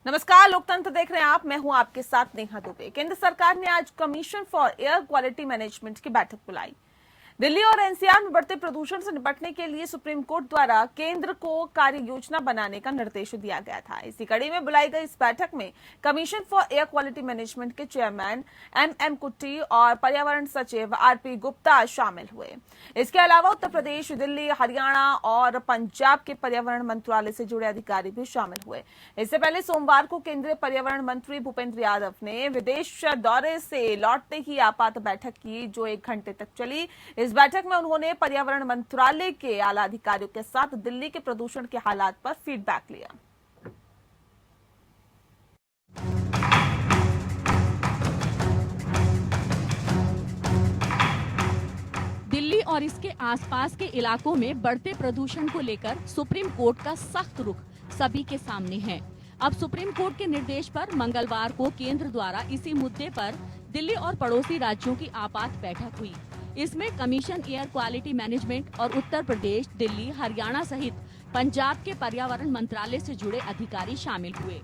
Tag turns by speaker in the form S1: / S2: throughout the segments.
S1: नमस्कार, लोकतंत्र देख रहे हैं आप। मैं हूं आपके साथ नेहा दुबे। केंद्र सरकार ने आज commission for air quality management की बैठक बुलाई। दिल्ली और एनसीआर में बढ़ते प्रदूषण से निपटने के लिए सुप्रीम कोर्ट द्वारा केंद्र को कार्य योजना बनाने का निर्देश दिया गया था। इसी कड़ी में बुलाई गई इस बैठक में commission for air quality management के चेयरमैन एम कुट्टी और पर्यावरण सचिव आरपी गुप्ता शामिल हुए। इसके अलावा उत्तर प्रदेश, दिल्ली, हरियाणा और पंजाब के पर्यावरण मंत्रालय से जुड़े अधिकारी भी शामिल हुए। इससे पहले सोमवार को केंद्रीय पर्यावरण मंत्री भूपेंद्र यादव ने विदेश दौरे से लौटते ही आपात बैठक की, जो 1 घंटे तक चली। इस बैठक में उन्होंने पर्यावरण मंत्रालय के आला अधिकारियों के साथ दिल्ली के प्रदूषण के हालात पर फीडबैक लिया।
S2: दिल्ली और इसके आसपास के इलाकों में बढ़ते प्रदूषण को लेकर सुप्रीम कोर्ट का सख्त रुख सभी के सामने है। अब सुप्रीम कोर्ट के निर्देश पर मंगलवार को केंद्र द्वारा इसी मुद्दे पर दिल्ली और पड़ोसी राज्यों की आपात बैठक हुई। इसमें कमीशन एयर क्वालिटी मैनेजमेंट और उत्तर प्रदेश, दिल्ली, हरियाणा सहित पंजाब के पर्यावरण मंत्रालय से जुड़े अधिकारी शामिल हुए।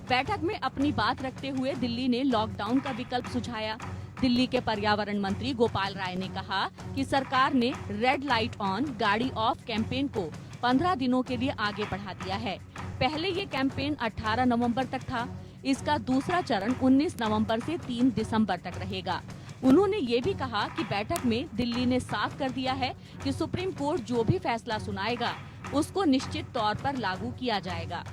S2: बैठक में अपनी बात रखते हुए दिल्ली ने लॉकडाउन का विकल्प सुझाया। दिल्ली के पर्यावरण मंत्री गोपाल राय ने कहा कि सरकार ने रेड लाइट ऑन गाड़ी ऑफ कैंपेन को 15 दिनों के लिए आगे बढ़ा दिया है। पहले ये कैंपेन 18 नवंबर तक था। इसका दूसरा चरण 19 नवंबर से 3 दिसंबर तक रहेगा। उन्होंने ये भी कहा कि बैठक में दिल्ली ने साफ कर दिया है कि सुप्रीम कोर्ट जो भी फैसला सुनाएगा उसको निश्चित तौर पर लागू किया जाएगा।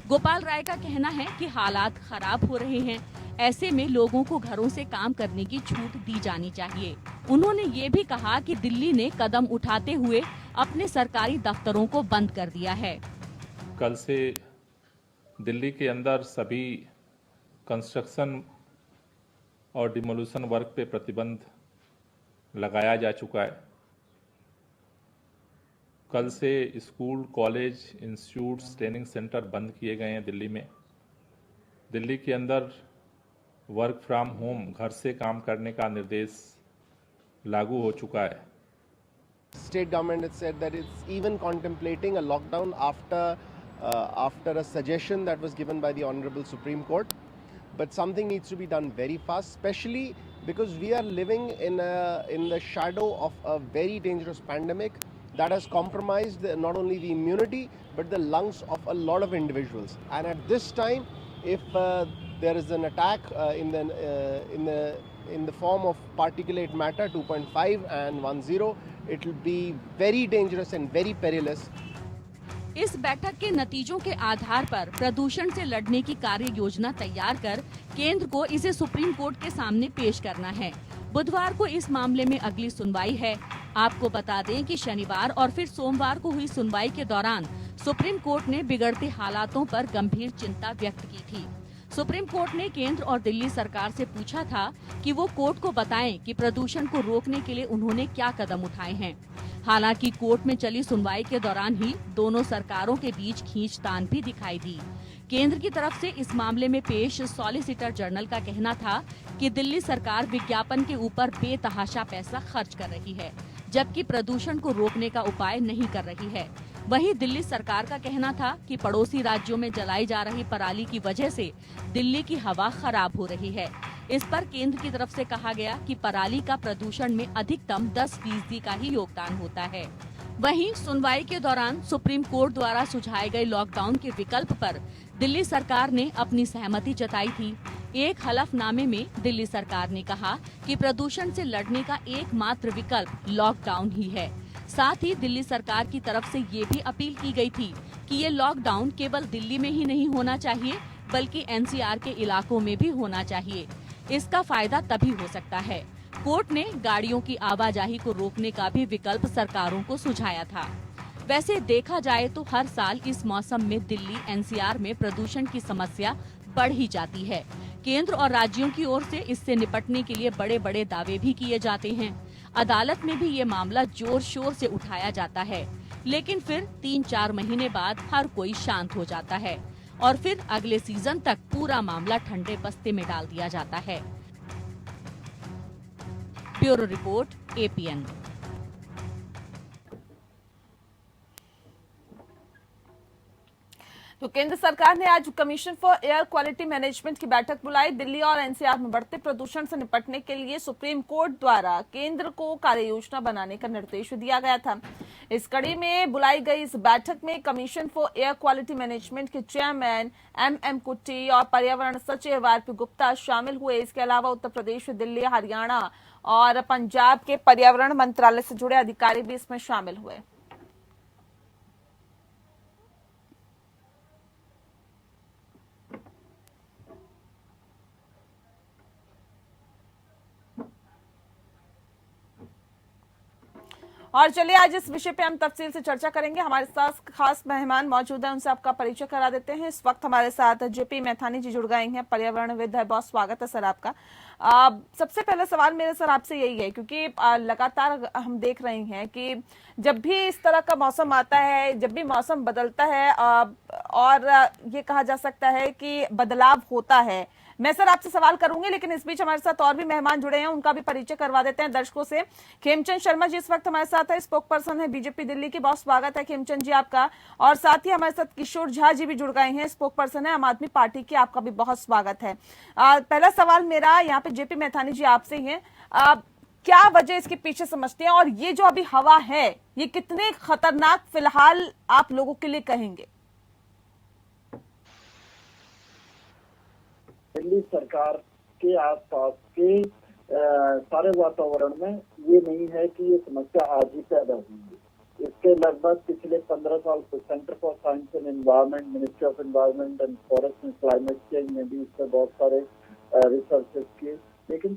S2: गोपाल राय का कहना है कि हालात खराब हो रहे हैं, ऐसे में लोगों को घरों से काम करने की छूट दी जानी चाहिए। उन्होंने ये भी कहा कि दिल्ली ने कदम उठाते हुए अपने सरकारी दफ्तरों को बंद कर दिया है।
S3: कल से दिल्ली के अंदर सभी कंस्ट्रक्शन और डिमोलिशन वर्क पे प्रतिबंध लगाया जा चुका है। कल से school, college, institutes, training centre बंद किए गए हैं दिल्ली में। दिल्ली के अंदर वर्क फ्रॉम होम, घर से काम करने का निर्देश लागू हो चुका है।
S4: State government has said that it's even contemplating a lockdown after a suggestion that was given by the Honorable Supreme Court. But something needs to be done very fast, especially because we are living in the shadow of a very dangerous pandemic that has compromised not only the immunity but the lungs of a lot of individuals. And at this time, if there is an attack in the form of particulate matter 2.5 and 10, it will be very dangerous and very perilous.
S2: इस बैठक के नतीजों के आधार पर प्रदूषण से लड़ने की कार्य योजना तैयार कर केंद्र को इसे सुप्रीम कोर्ट के सामने पेश करना है। बुधवार को इस मामले में अगली सुनवाई है। आपको बता दें कि शनिवार और फिर सोमवार को हुई सुनवाई के दौरान सुप्रीम कोर्ट ने बिगड़ते हालातों पर गंभीर चिंता व्यक्त की थी। सुप्रीम कोर्ट ने केंद्र और दिल्ली सरकार से पूछा था कि वो कोर्ट को बताएं कि प्रदूषण को रोकने के लिए उन्होंने क्या कदम उठाए हैं। हालांकि कोर्ट में चली सुनवाई के दौरान ही दोनों सरकारों के बीच खींचतान भी दिखाई दी। केंद्र की तरफ से इस मामले में पेश सॉलिसिटर जनरल का कहना था कि दिल्ली सरकार विज्ञापन के ऊपर बेतहाशा पैसा खर्च कर रही है, जबकि प्रदूषण को रोकने का उपाय नहीं कर रही है। वहीं दिल्ली सरकार का कहना था कि पड़ोसी राज्यों में जलाई जा रही पराली की वजह से दिल्ली की हवा खराब हो रही है। इस पर केंद्र की तरफ से कहा गया कि पराली का प्रदूषण में अधिकतम 10% का ही योगदान होता है। वहीं सुनवाई के दौरान सुप्रीम कोर्ट द्वारा सुझाए गए लॉकडाउन के विकल्प पर दिल्ली सरकार ने अपनी सहमति जताई थी। एक हलफनामे में दिल्ली सरकार ने कहा कि प्रदूषण से लड़ने का एकमात्र विकल्प लॉकडाउन ही है। साथ ही दिल्ली सरकार की तरफ से ये भी अपील की गई थी कि ये लॉकडाउन केवल दिल्ली में ही नहीं होना चाहिए, बल्कि एनसीआर के इलाकों में भी होना चाहिए। इसका फायदा तभी हो सकता है। कोर्ट ने गाड़ियों की आवाजाही को रोकने का भी विकल्प सरकारों को सुझाया था। वैसे देखा जाए तो हर साल इस मौसम में दिल्ली एनसीआर में प्रदूषण की समस्या बढ़ ही जाती है। केंद्र और राज्यों की ओर से इससे निपटने के लिए बड़े बड़े दावे भी किए जाते हैं। अदालत में भी ये मामला जोर शोर से उठाया जाता है, लेकिन फिर 3-4 महीने बाद हर कोई शांत हो जाता है और फिर अगले सीजन तक पूरा मामला ठंडे बस्ते में डाल दिया जाता है। Bureau report, APN।
S1: तो केंद्र सरकार ने आज commission for air quality management की बैठक बुलाई। दिल्ली और एनसीआर में बढ़ते प्रदूषण से निपटने के लिए सुप्रीम कोर्ट द्वारा केंद्र को कार्य योजना बनाने का निर्देश दिया गया था। इस कड़ी में बुलाई गई इस बैठक में commission for air quality management के चेयरमैन एम कुट्टी और पर्यावरण सचिव आरपी गुप्ता शामिल हुए। इसके अलावा उत्तर प्रदेश, दिल्ली, हरियाणा और पंजाब के पर्यावरण मंत्रालय से जुड़े अधिकारी भी इसमें शामिल हुए। और चलिए आज इस विषय पे हम तफसील से चर्चा करेंगे। हमारे साथ खास मेहमान मौजूद हैं, उनसे आपका परिचय करा देते हैं। इस वक्त हमारे साथ जेपी मैथानी जी जुड़ गए हैं, पर्यावरणविद है। बहुत स्वागत है सर आपका। सबसे पहला सवाल मेरे सर आपसे यही है, क्योंकि लगातार हम देख रहे हैं कि जब भी इस तरह का मौसम आता है, जब भी मौसम बदलता है और ये कहा जा सकता है कि बदलाव होता है। मैं सर आपसे सवाल करूंगी, लेकिन इस बीच हमारे साथ और भी मेहमान जुड़े हैं, उनका भी परिचय करवा देते हैं दर्शकों से। खेमचंद शर्मा जी इस वक्त हमारे साथ है, स्पोक पर्सन है बीजेपी दिल्ली की। बहुत स्वागत है खेमचंद जी आपका। और साथ ही हमारे साथ किशोर झा जी भी जुड़ गए हैं, स्पोक पर्सन है आम आदमी पार्टी की। आपका भी बहुत स्वागत है। पहला सवाल मेरा यहाँ पे जेपी मैथानी जी आपसे ही है, क्या वजह इसके पीछे समझते हैं, और ये जो अभी हवा है ये कितने खतरनाक फिलहाल आप लोगों के लिए कहेंगे?
S5: दिल्ली सरकार के आसपास के सारे वातावरण में ये नहीं है कि ये समस्या आज ही पैदा हुई है। इसके लगभग पिछले 15 साल से centre for science and environment, ministry of environment and forest and climate change ने भी इस पर बहुत सारे रिसर्चेस किए। लेकिन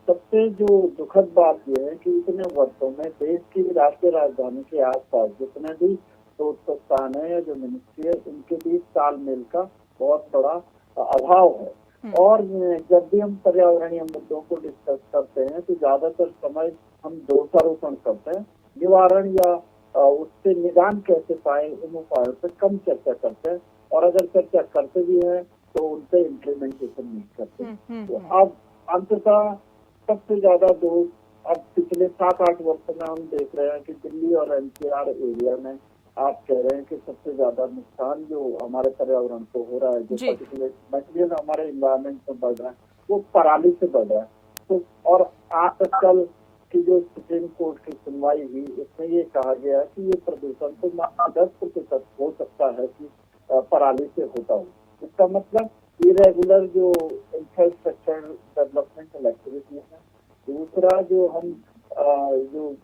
S5: सबसे जो दुखद बात यह है कि इतने वर्षों में देश की राष्ट्रीय राजधानी के आसपास जितने भी शोध संस्थान है या जो मिनिस्ट्री है, उनके बीच तालमेल का बहुत बड़ा अभाव है। और जब भी हम पर्यावरणीय मुद्दों को डिस्कस करते हैं तो ज्यादातर समय हम दोषारोपण करते हैं, निवारण या उससे निदान कैसे पाए इन उपायों पर कम चर्चा करते हैं, और अगर चर्चा करते भी हैं तो उन पे इम्प्लीमेंटेशन नहीं करते। तो अब अंततः सबसे ज्यादा दोष अब पिछले 7-8 वर्षों में हम देख रहे हैं कि दिल्ली और एनसीआर एरिया में आप कह रहे हैं कि सबसे ज्यादा नुकसान जो हमारे पर्यावरण को हो रहा है, जो पर्टिकुलर मटेरियल हमारे इन्वायरमेंट में बढ़ रहा है, वो पराली से बढ़ रहा है। तो और आजकल की जो सुप्रीम कोर्ट की सुनवाई हुई, उसमें ये कहा गया कि ये प्रदूषण तो 10% हो सकता है कि पराली से होता हो। इसका मतलब इरेगुलर जो इंफ्रास्ट्रक्चर डेवलपमेंट एक्टिविटी है। दूसरा जो हम जो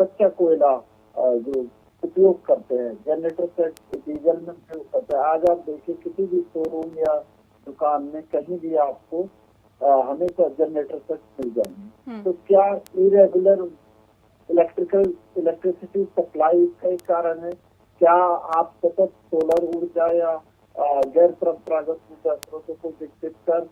S5: कच्चा कोयला जो उपयोग करते हैं, जनरेटर सेट डीजल में उपयोग करते हैं। आज आप देखिए किसी भी शोरूम या दुकान में कहीं भी आपको हमेशा जनरेटर सेट मिल जाएंगे। तो क्या इरेगुलर इलेक्ट्रिसिटी सप्लाई इसका एक कारण है? क्या आप सतत सोलर ऊर्जा या गैर परंपरागत ऊर्जा स्रोतों को विकसित कर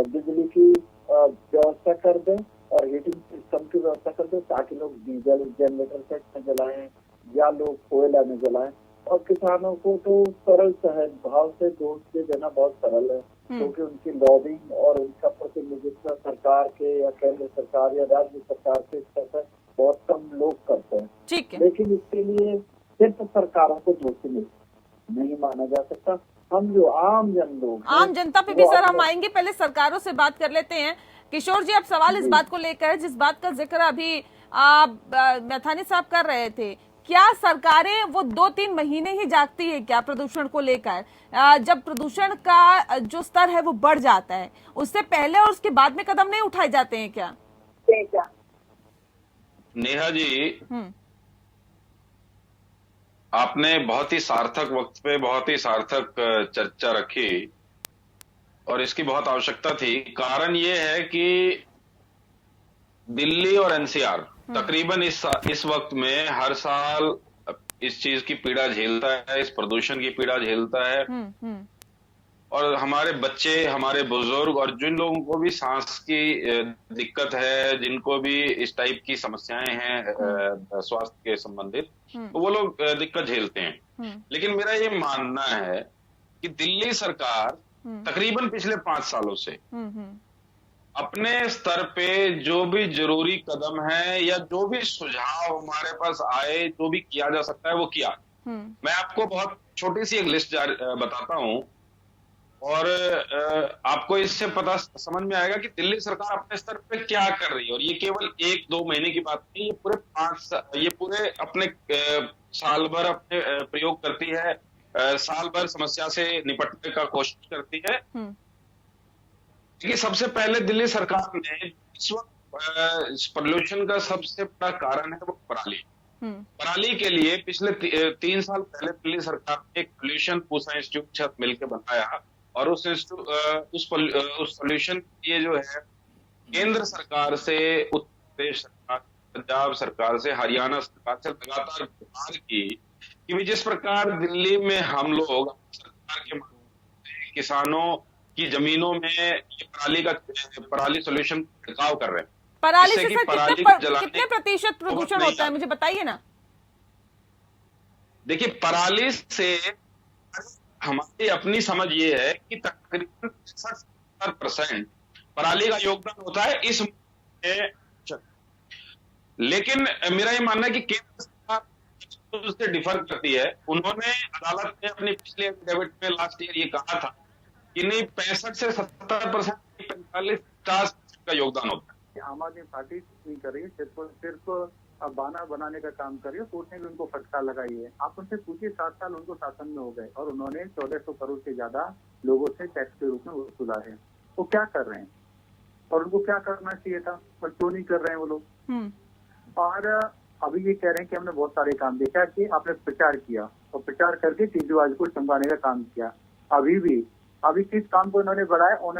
S5: बिजली की व्यवस्था कर दें और हीटिंग सिस्टम की व्यवस्था कर दें, ताकि लोग डीजल जनरेटर सेट में जलाएं या लोग कोयला में जलाएं? और किसानों को तो सरल सहज भाव से दोष दे देना बहुत सरल है, क्योंकि उनकी लॉबिंग और उनका प्रतिनिधित्व सरकार के या केंद्र सरकार या राज्य सरकार के स्तर पर बहुत कम लोग करते हैं।
S1: ठीक है।
S5: लेकिन इसके लिए सिर्फ सरकारों को दोषी नहीं माना जा सकता। हम जो आम जन लोग,
S1: आम जनता पे भी सर हम आएंगे, पहले सरकारों से बात कर लेते हैं। किशोर जी, अब सवाल इस बात को लेकर, जिस बात का जिक्र अभी मैथानी साहब कर रहे थे, क्या सरकारें वो 2-3 महीने ही जागती है क्या प्रदूषण को लेकर? जब प्रदूषण का जो स्तर है वो बढ़ जाता है, उससे पहले और उसके बाद में कदम नहीं उठाए जाते हैं क्या?
S6: नेहा जी, आपने बहुत ही सार्थक वक्त पे बहुत ही सार्थक चर्चा रखी, और इसकी बहुत आवश्यकता थी। कारण ये है कि दिल्ली और एनसीआर तकरीबन इस वक्त में हर साल इस चीज की पीड़ा झेलता है, इस प्रदूषण की पीड़ा झेलता है। और हमारे बच्चे, हमारे बुजुर्ग और जिन लोगों को भी सांस की दिक्कत है, जिनको भी इस टाइप की समस्याएं हैं स्वास्थ्य के संबंधित, तो वो लोग दिक्कत झेलते हैं। लेकिन मेरा ये मानना है कि दिल्ली सरकार तकरीबन पिछले 5 सालों से अपने स्तर पे जो भी जरूरी कदम है या जो भी सुझाव हमारे पास आए, जो भी किया जा सकता है वो किया। मैं आपको बहुत छोटी सी एक लिस्ट बताता हूं और आपको इससे पता समझ में आएगा कि दिल्ली सरकार अपने स्तर पे क्या कर रही है। और ये केवल 1-2 महीने की बात नहीं, ये पूरे अपने साल भर अपने प्रयोग करती है, साल भर समस्या से निपटने का कोशिश करती है। देखिए, सबसे पहले दिल्ली सरकार ने इस वक्त पोल्यूशन का सबसे बड़ा कारण है वो पराली। पराली के लिए पिछले 3 साल पहले दिल्ली सरकार ने एक पोल्यूशन पूसा इंस्टीट्यूट छत मिलकर बनाया और उस पोल्यूशन के लिए जो है केंद्र सरकार से, उत्तर प्रदेश सरकार, पंजाब सरकार से, हरियाणा सरकार से लगातार गुहार की कि जिस प्रकार दिल्ली में हम लोग सरकार के किसानों की जमीनों में ये पराली सोल्यूशन छिड़काव कर रहे हैं।
S1: पराली से सर कितने प्रतिशत प्रदूषण होता है, मुझे बताइए ना।
S6: देखिए, पराली से हमारी अपनी समझ ये है कि तकरीबन 60-70% पराली का योगदान होता है इस में। लेकिन मेरा ये मानना है कि केंद्र सरकार उससे डिफर करती है। उन्होंने अदालत में अपनी पिछले एफिडेविट में लास्ट ईयर ये कहा था कि नहीं, 65 से 70%, 45-50% का योगदान होता है।
S5: आम आदमी पार्टी नहीं कर रही है, सिर्फ बहाना बनाने का काम कर रही है। कोर्ट ने भी उनको फटकार लगाई है। आप उनसे पूछिए, 7 साल उनको शासन में हो गए और उन्होंने 1400 करोड़ से ज्यादा लोगों से टैक्स के रूप में वसूला है। वो क्या कर रहे हैं और उनको क्या करना चाहिए था, पर क्यों नहीं कर रहे हैं वो लोग। और अभी ये कह रहे हैं कि हमने बहुत सारे काम देखा कि आपने प्रचार किया और प्रचार करके केजरीवाल को चमकाने का काम किया। अभी किस काम को इन्होंने बढ़ाया, ऑन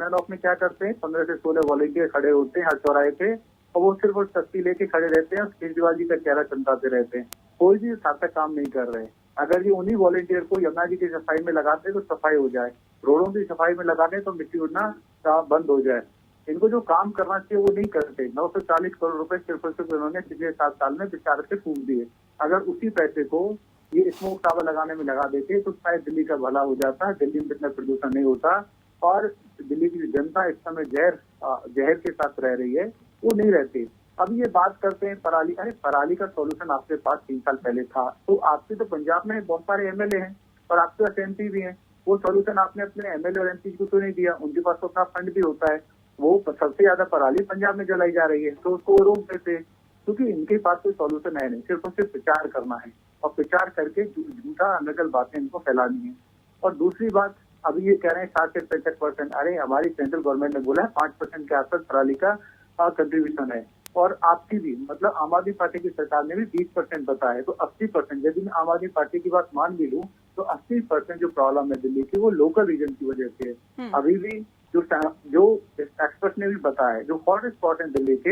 S5: एंड ऑफ में क्या करते हैं, 15 से 16 वॉलंटियर खड़े होते हैं हर चौराहे पे और वो सिर्फ तख्ती लेके खड़े रहते हैं और केजरीवाल जी का चेहरा चमकाते रहते हैं। कोई भी सार्थक काम नहीं कर रहे। अगर ये उन्हीं वॉलंटियर को यमुना जी की सफाई में लगाते तो सफाई हो जाए, रोडों की सफाई में लगाते तो मिट्टी उड़ना बंद हो जाए। इनको जो काम करना चाहिए वो नहीं करते। 940 करोड़ रुपए सिर्फ इन्होंने पिछले 7 साल में विचार से फूक दिए। अगर उसी पैसे को ये स्मोक टावर लगाने में लगा देते तो शायद दिल्ली का भला हो जाता, दिल्ली में इतना प्रदूषण नहीं होता और दिल्ली की जनता इस समय जहर के साथ रह रही है, वो नहीं रहती। अब ये बात करते हैं पराली। अरे पराली का सॉल्यूशन आपके पास 3 साल पहले था, तो आपके तो पंजाब में बहुत सारे एमएलए हैं और आपके पास एमपी भी हैं। वो सॉल्यूशन आपने अपने एमएलए और एमपी को तो नहीं दिया, उनके पास तो अपना फंड भी होता है। वो सबसे ज्यादा पराली पंजाब में जलाई जा रही है, तो उसको रोक देते, क्योंकि इनके पास कोई सॉल्यूशन है नहीं। सिर्फ और सिर्फ प्रचार करना है और प्रचार करके झूठा नकल बातें इनको फैलानी है। और दूसरी बात, अभी ये कह रहे हैं 60 से 65%। अरे हमारी सेंट्रल गवर्नमेंट ने बोला है 5% के आसपास पराली का कंट्रीब्यूशन है और आपकी भी, मतलब आम आदमी पार्टी की सरकार ने भी 20% बताया है, तो 80%। यदि मैं आम आदमी पार्टी की बात मान भी लूं तो 80% जो प्रॉब्लम है दिल्ली की वो लोकल रीजन की वजह से है। अभी भी जो एक्सपर्ट ने भी बताया, जो हॉट स्पॉट है दिल्ली के,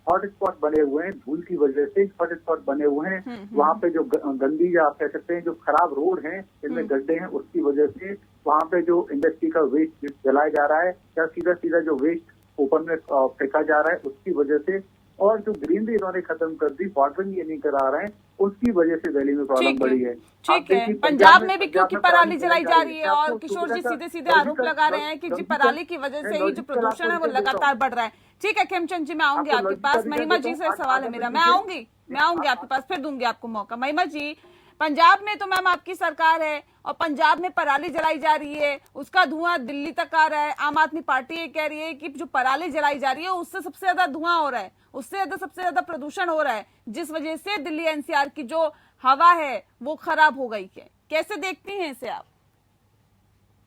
S5: हॉट स्पॉट बने हुए हैं धूल की वजह से, हॉट स्पॉट बने हुए हैं वहाँ पे जो गंदी या आप कह सकते हैं जो खराब रोड हैं, इनमें गड्ढे हैं, उसकी वजह से वहाँ पे जो इंडस्ट्री का वेस्ट जलाया जा रहा है या सीधा जो वेस्ट ओपन में फेंका जा रहा है उसकी वजह से, और जो ग्रीनरी इन्होंने खत्म कर दी, वाटरिंग ये नहीं करा रहे हैं, उसकी वजह से दिल्ली में प्रॉब्लम बढ़ी है।
S1: ठीक है, पंजाब में भी क्योंकि पराली जलाई जा रही है और किशोर जी सीधे आरोप लगा रहे हैं कि जी पराली की वजह से ही जो प्रदूषण है वो लगातार बढ़ रहा है। ठीक है खेमचंद जी, मैं आऊंगी आपके पास। महिमा जी से सवाल है मेरा, मैं आऊंगी आपके पास, फिर दूंगी आपको मौका। महिमा जी, पंजाब में तो मैम आपकी सरकार है और पंजाब में पराली जलाई जा रही है, उसका धुआं दिल्ली तक आ रहा है। आम आदमी पार्टी ये कह रही है कि जो पराली जलाई जा रही है उससे सबसे ज्यादा धुआं हो रहा है, उससे सबसे ज्यादा प्रदूषण हो रहा है, जिस वजह से दिल्ली एनसीआर की जो हवा है वो खराब हो गई है। कैसे देखती हैं इसे आप?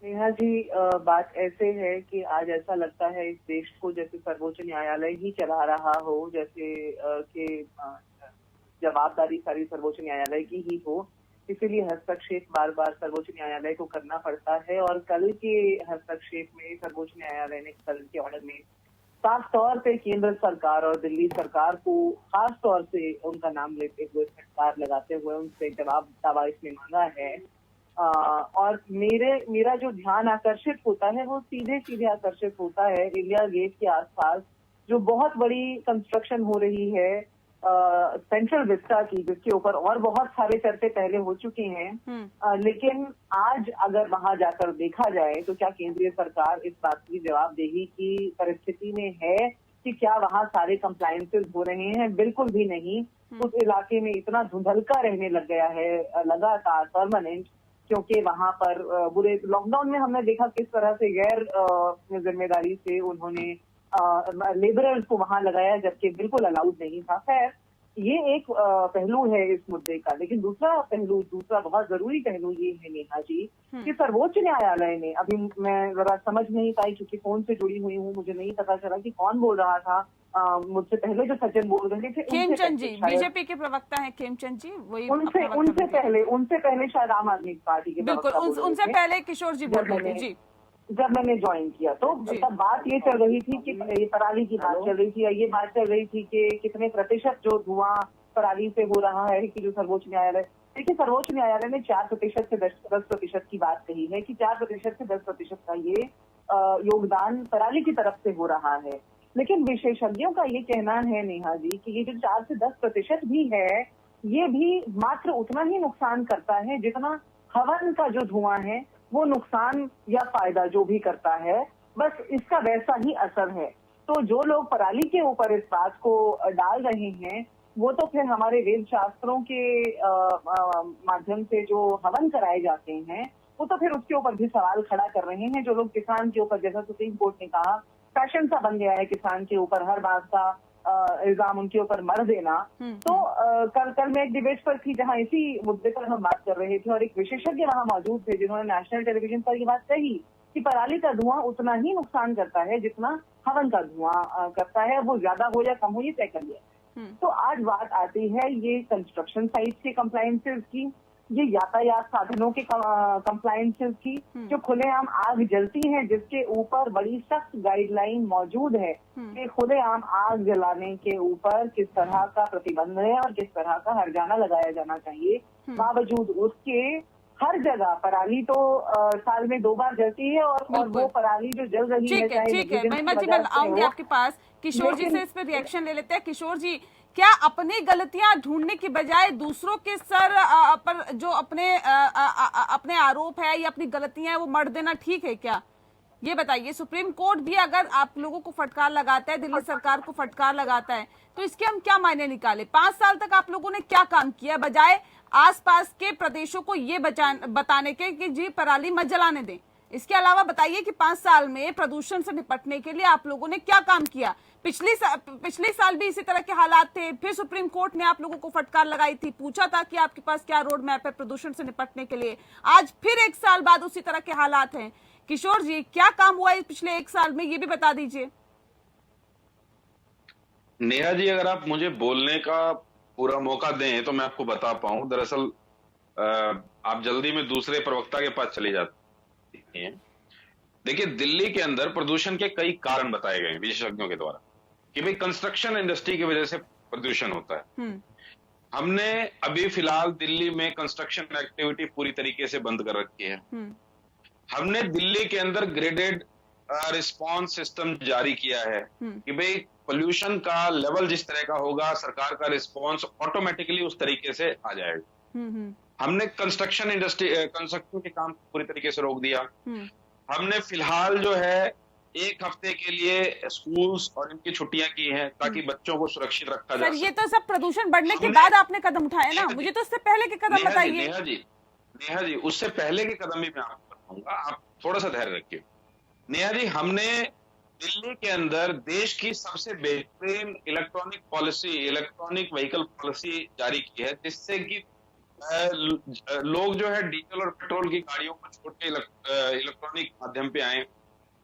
S7: नेहा जी, बात ऐसे है कि आज ऐसा लगता है इस देश को जैसे सर्वोच्च न्यायालय ही चला रहा हो, जैसे कि जवाबदारी सारी सर्वोच्च न्यायालय की ही हो, इसीलिए हस्तक्षेप बार बार सर्वोच्च न्यायालय को करना पड़ता है। और कल के हस्तक्षेप में सर्वोच्च न्यायालय ने कल के ऑर्डर में साफ तौर पे केंद्र सरकार और दिल्ली सरकार को खास तौर से उनका नाम लेते हुए, फटकार लगाते हुए उनसे जवाब दावा इसमें मांगा है। और मेरा जो ध्यान आकर्षित होता है वो सीधे आकर्षित होता है इंडिया गेट के आसपास जो बहुत बड़ी कंस्ट्रक्शन हो रही है सेंट्रल विस्टा की, जिसके ऊपर और बहुत सारे चर्चे पहले हो चुके हैं। लेकिन आज अगर वहां जाकर देखा जाए तो क्या केंद्रीय सरकार इस बात की जवाबदेही की परिस्थिति में है कि क्या वहाँ सारे कंप्लायंसेस हो रहे हैं। बिल्कुल भी नहीं। उस इलाके में इतना धुंधलका रहने लग गया है लगातार परमानेंट, क्योंकि वहाँ पर बुरे लॉकडाउन में हमने देखा किस तरह से गैर जिम्मेदारी से उन्होंने लेबरर्स को वहाँ लगाया, जबकि बिल्कुल अलाउड नहीं था। खैर, ये एक पहलू है इस मुद्दे का। लेकिन दूसरा बहुत जरूरी पहलू ये है नेहा जी कि सर्वोच्च न्यायालय ने, अभी मैं जरा समझ नहीं पाई क्योंकि फोन से जुड़ी हुई हूँ, मुझे नहीं पता चला कि कौन बोल रहा था। मुझसे पहले जो सचिन बोल रहे थे
S1: खेमचंद जी, बीजेपी के प्रवक्ता हैं खेमचंद जी, वही
S7: उनसे पहले शायद आम आदमी पार्टी के
S1: बिल्कुल उनसे पहले किशोर जी बोल रहे थे जी।
S7: जब मैंने ज्वाइन किया तो तब बात ये चल रही थी कि ये पराली की बात चल रही थी, ये बात चल रही थी कि कितने प्रतिशत जो धुआं पराली से हो रहा है, कि जो सर्वोच्च न्यायालय, देखिए सर्वोच्च न्यायालय ने 4% से 10% की बात कही है कि 4% से 10% का ये योगदान पराली की तरफ से हो रहा है। लेकिन विशेषज्ञों का ये कहना है नेहा जी कि ये जो 4 से 10% भी है, ये भी मात्र उतना ही नुकसान करता है जितना हवन का जो धुआं है वो नुकसान या फायदा जो भी करता है, बस इसका वैसा ही असर है। तो जो लोग पराली के ऊपर इस बात को डाल रहे हैं, वो तो फिर हमारे वेद शास्त्रों के माध्यम से जो हवन कराए जाते हैं, वो तो फिर उसके ऊपर भी सवाल खड़ा कर रहे हैं। जो लोग किसान के ऊपर, जैसा सुप्रीम कोर्ट ने कहा, फैशन सा बन गया है किसान के ऊपर हर बात का इल्जाम उनके ऊपर मर देना। तो कल मैं एक डिबेट पर थी जहां इसी मुद्दे पर हम बात कर रहे थे और एक विशेषज्ञ वहां मौजूद थे जिन्होंने नेशनल टेलीविजन पर ये बात कही कि पराली का धुआं उतना ही नुकसान करता है जितना हवन का धुआं करता है, वो ज्यादा हो या कम हो ये तय कर लिया। तो आज बात आती है ये कंस्ट्रक्शन साइट के कंप्लायंसेस की, ये यातायात साधनों के कंप्लायंसेस की, जो खुलेआम आग जलती है जिसके ऊपर बड़ी सख्त गाइडलाइन मौजूद है कि खुलेआम आग जलाने के ऊपर किस तरह का प्रतिबंध है और किस तरह का हर्जाना लगाया जाना चाहिए। बावजूद उसके हर जगह पराली तो साल में 2 बार जलती है और वो पराली जो जल रही है,
S1: ठीक है महिमा जी, मैं आऊंगी आपके पास। किशोर जी से इस पर रिएक्शन ले लेते हैं। किशोर जी, क्या अपनी गलतियां ढूंढने की बजाय दूसरों के सर पर जो अपने आरोप है या अपनी गलतियां है वो मर देना ठीक है क्या? ये बताइए। सुप्रीम कोर्ट भी अगर आप लोगों को फटकार लगाता है, दिल्ली सरकार को फटकार लगाता है, तो इसके हम क्या मायने निकाले? 5 साल तक आप लोगों ने क्या काम किया बजाय आसपास के प्रदेशों को ये बताने के कि जी पराली मत जलाने दें? इसके अलावा बताइए कि 5 साल में प्रदूषण से निपटने के लिए आप लोगों ने क्या काम किया? पिछले साल भी इसी तरह के हालात थे, फिर सुप्रीम कोर्ट ने आप लोगों को फटकार लगाई थी, पूछा था कि आपके पास क्या रोड मैप है प्रदूषण से निपटने के लिए। आज फिर 1 साल बाद उसी तरह के हालात हैं। किशोर जी, क्या काम हुआ है पिछले 1 साल में, ये भी बता दीजिए।
S6: नेहा जी, अगर आप मुझे बोलने का पूरा मौका दें तो मैं आपको बता पाऊं। दरअसल आप जल्दी में दूसरे प्रवक्ता के पास चले जाते हैं। देखिए, दिल्ली के अंदर प्रदूषण के कई कारण बताए गए हैं विशेषज्ञों के द्वारा कि भाई कंस्ट्रक्शन इंडस्ट्री की वजह से प्रदूषण होता है। हमने अभी फिलहाल दिल्ली में कंस्ट्रक्शन एक्टिविटी पूरी तरीके से बंद कर रखी है। हमने दिल्ली के अंदर ग्रेडेड रिस्पांस सिस्टम जारी किया है कि भाई पोल्यूशन का लेवल जिस तरह का होगा, सरकार का रिस्पांस ऑटोमेटिकली उस तरीके से आ जाएगा। हमने कंस्ट्रक्शन के काम पूरी तरीके से रोक दिया। हमने फिलहाल जो है 1 हफ्ते के लिए स्कूल्स और इनकी छुट्टियां की हैं ताकि बच्चों को सुरक्षित रखा जा सके।
S1: ये तो सब प्रदूषण बढ़ने के बाद आपने कदम उठाए ना, मुझे तो उससे पहले के कदम बताइए।
S6: नेहा जी, उससे पहले के कदम भी मैं आपको बताऊंगा, आप थोड़ा सा धैर्य रखिए। नेहा जी, हमने दिल्ली के अंदर देश की सबसे बेहतरीन इलेक्ट्रॉनिक व्हीकल पॉलिसी जारी की है, जिससे कि लोग जो है डीजल और पेट्रोल की गाड़ियों को छोड़ के इलेक्ट्रॉनिक माध्यम पे आए।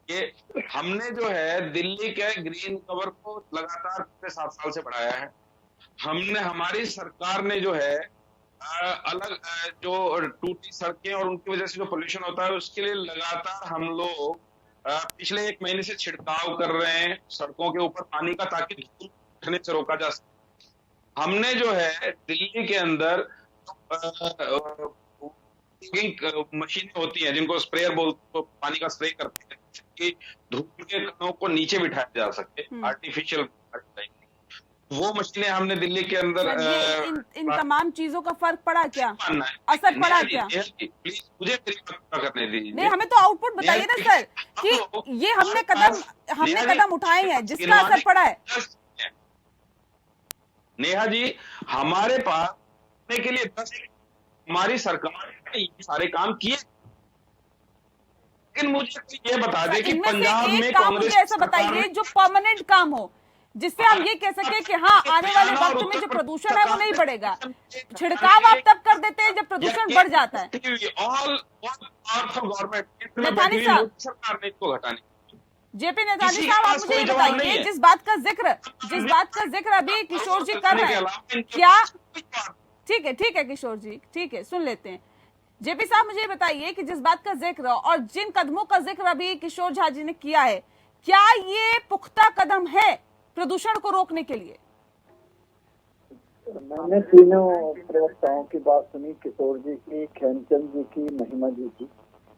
S6: कि हमने जो है दिल्ली के ग्रीन कवर को लगातार पिछले 7 साल से बढ़ाया है। हमारी सरकार ने जो है अलग जो टूटी सड़कें और उनकी वजह से जो पोल्यूशन होता है उसके लिए लगातार हम लोग पिछले 1 महीने से छिड़काव कर रहे हैं सड़कों के ऊपर पानी का, ताकि धूल उठने से रोका जा सके। हमने जो है दिल्ली के अंदर मशीनें होती हैं जिनको स्प्रेयर बोलते, तो पानी का स्प्रे करते हैं कि धूल के कणों को नीचे बिठाया जा सके, आर्टिफिशियल। वो मशीनें हमने दिल्ली के अंदर
S1: सर, ये इन तमाम चीजों का फर्क पड़ा क्या,
S6: मानना है।
S1: असर पड़ा क्या?
S6: प्लीज मुझे मेरी बात पूरा करने दीजिए।
S1: नहीं, हमें तो आउटपुट बताइए ना सर कि ये हमने कदम उठाए हैं जिसका असर पड़ा है।
S6: नेहा जी, हमारे पास के लिए 10 हमारी सरकार ने ये सारे काम किए, लेकिन मुझे ये बता दे कि पंजाब में
S1: एक काम मुझे ऐसा बताइए जो परमानेंट काम हो, जिससे हम ये कह सके कि हाँ, आने वाले वक्त में जो प्रदूषण है वो नहीं बढ़ेगा। छिड़काव आप तब कर देते हैं जब प्रदूषण बढ़ जाता है। नथानी साहब,
S6: सरकार ने इसको घटाने,
S1: जेपी नथानी साहब, आप मुझे ये बताइए, जिस बात का जिक्र अभी किशोर जी कर रहे हैं, क्या ठीक है किशोर जी, ठीक है, सुन लेते हैं। जेपी साहब, मुझे बताइए कि जिस बात का जिक्र और जिन कदमों का जिक्र अभी किशोर झा जी ने किया है, क्या ये पुख्ता कदम है प्रदूषण को रोकने के लिए?
S5: मैंने तीनों प्रवक्ताओं की बात सुनी, किशोर जी की, खेमचंद जी की, महिमा जी की।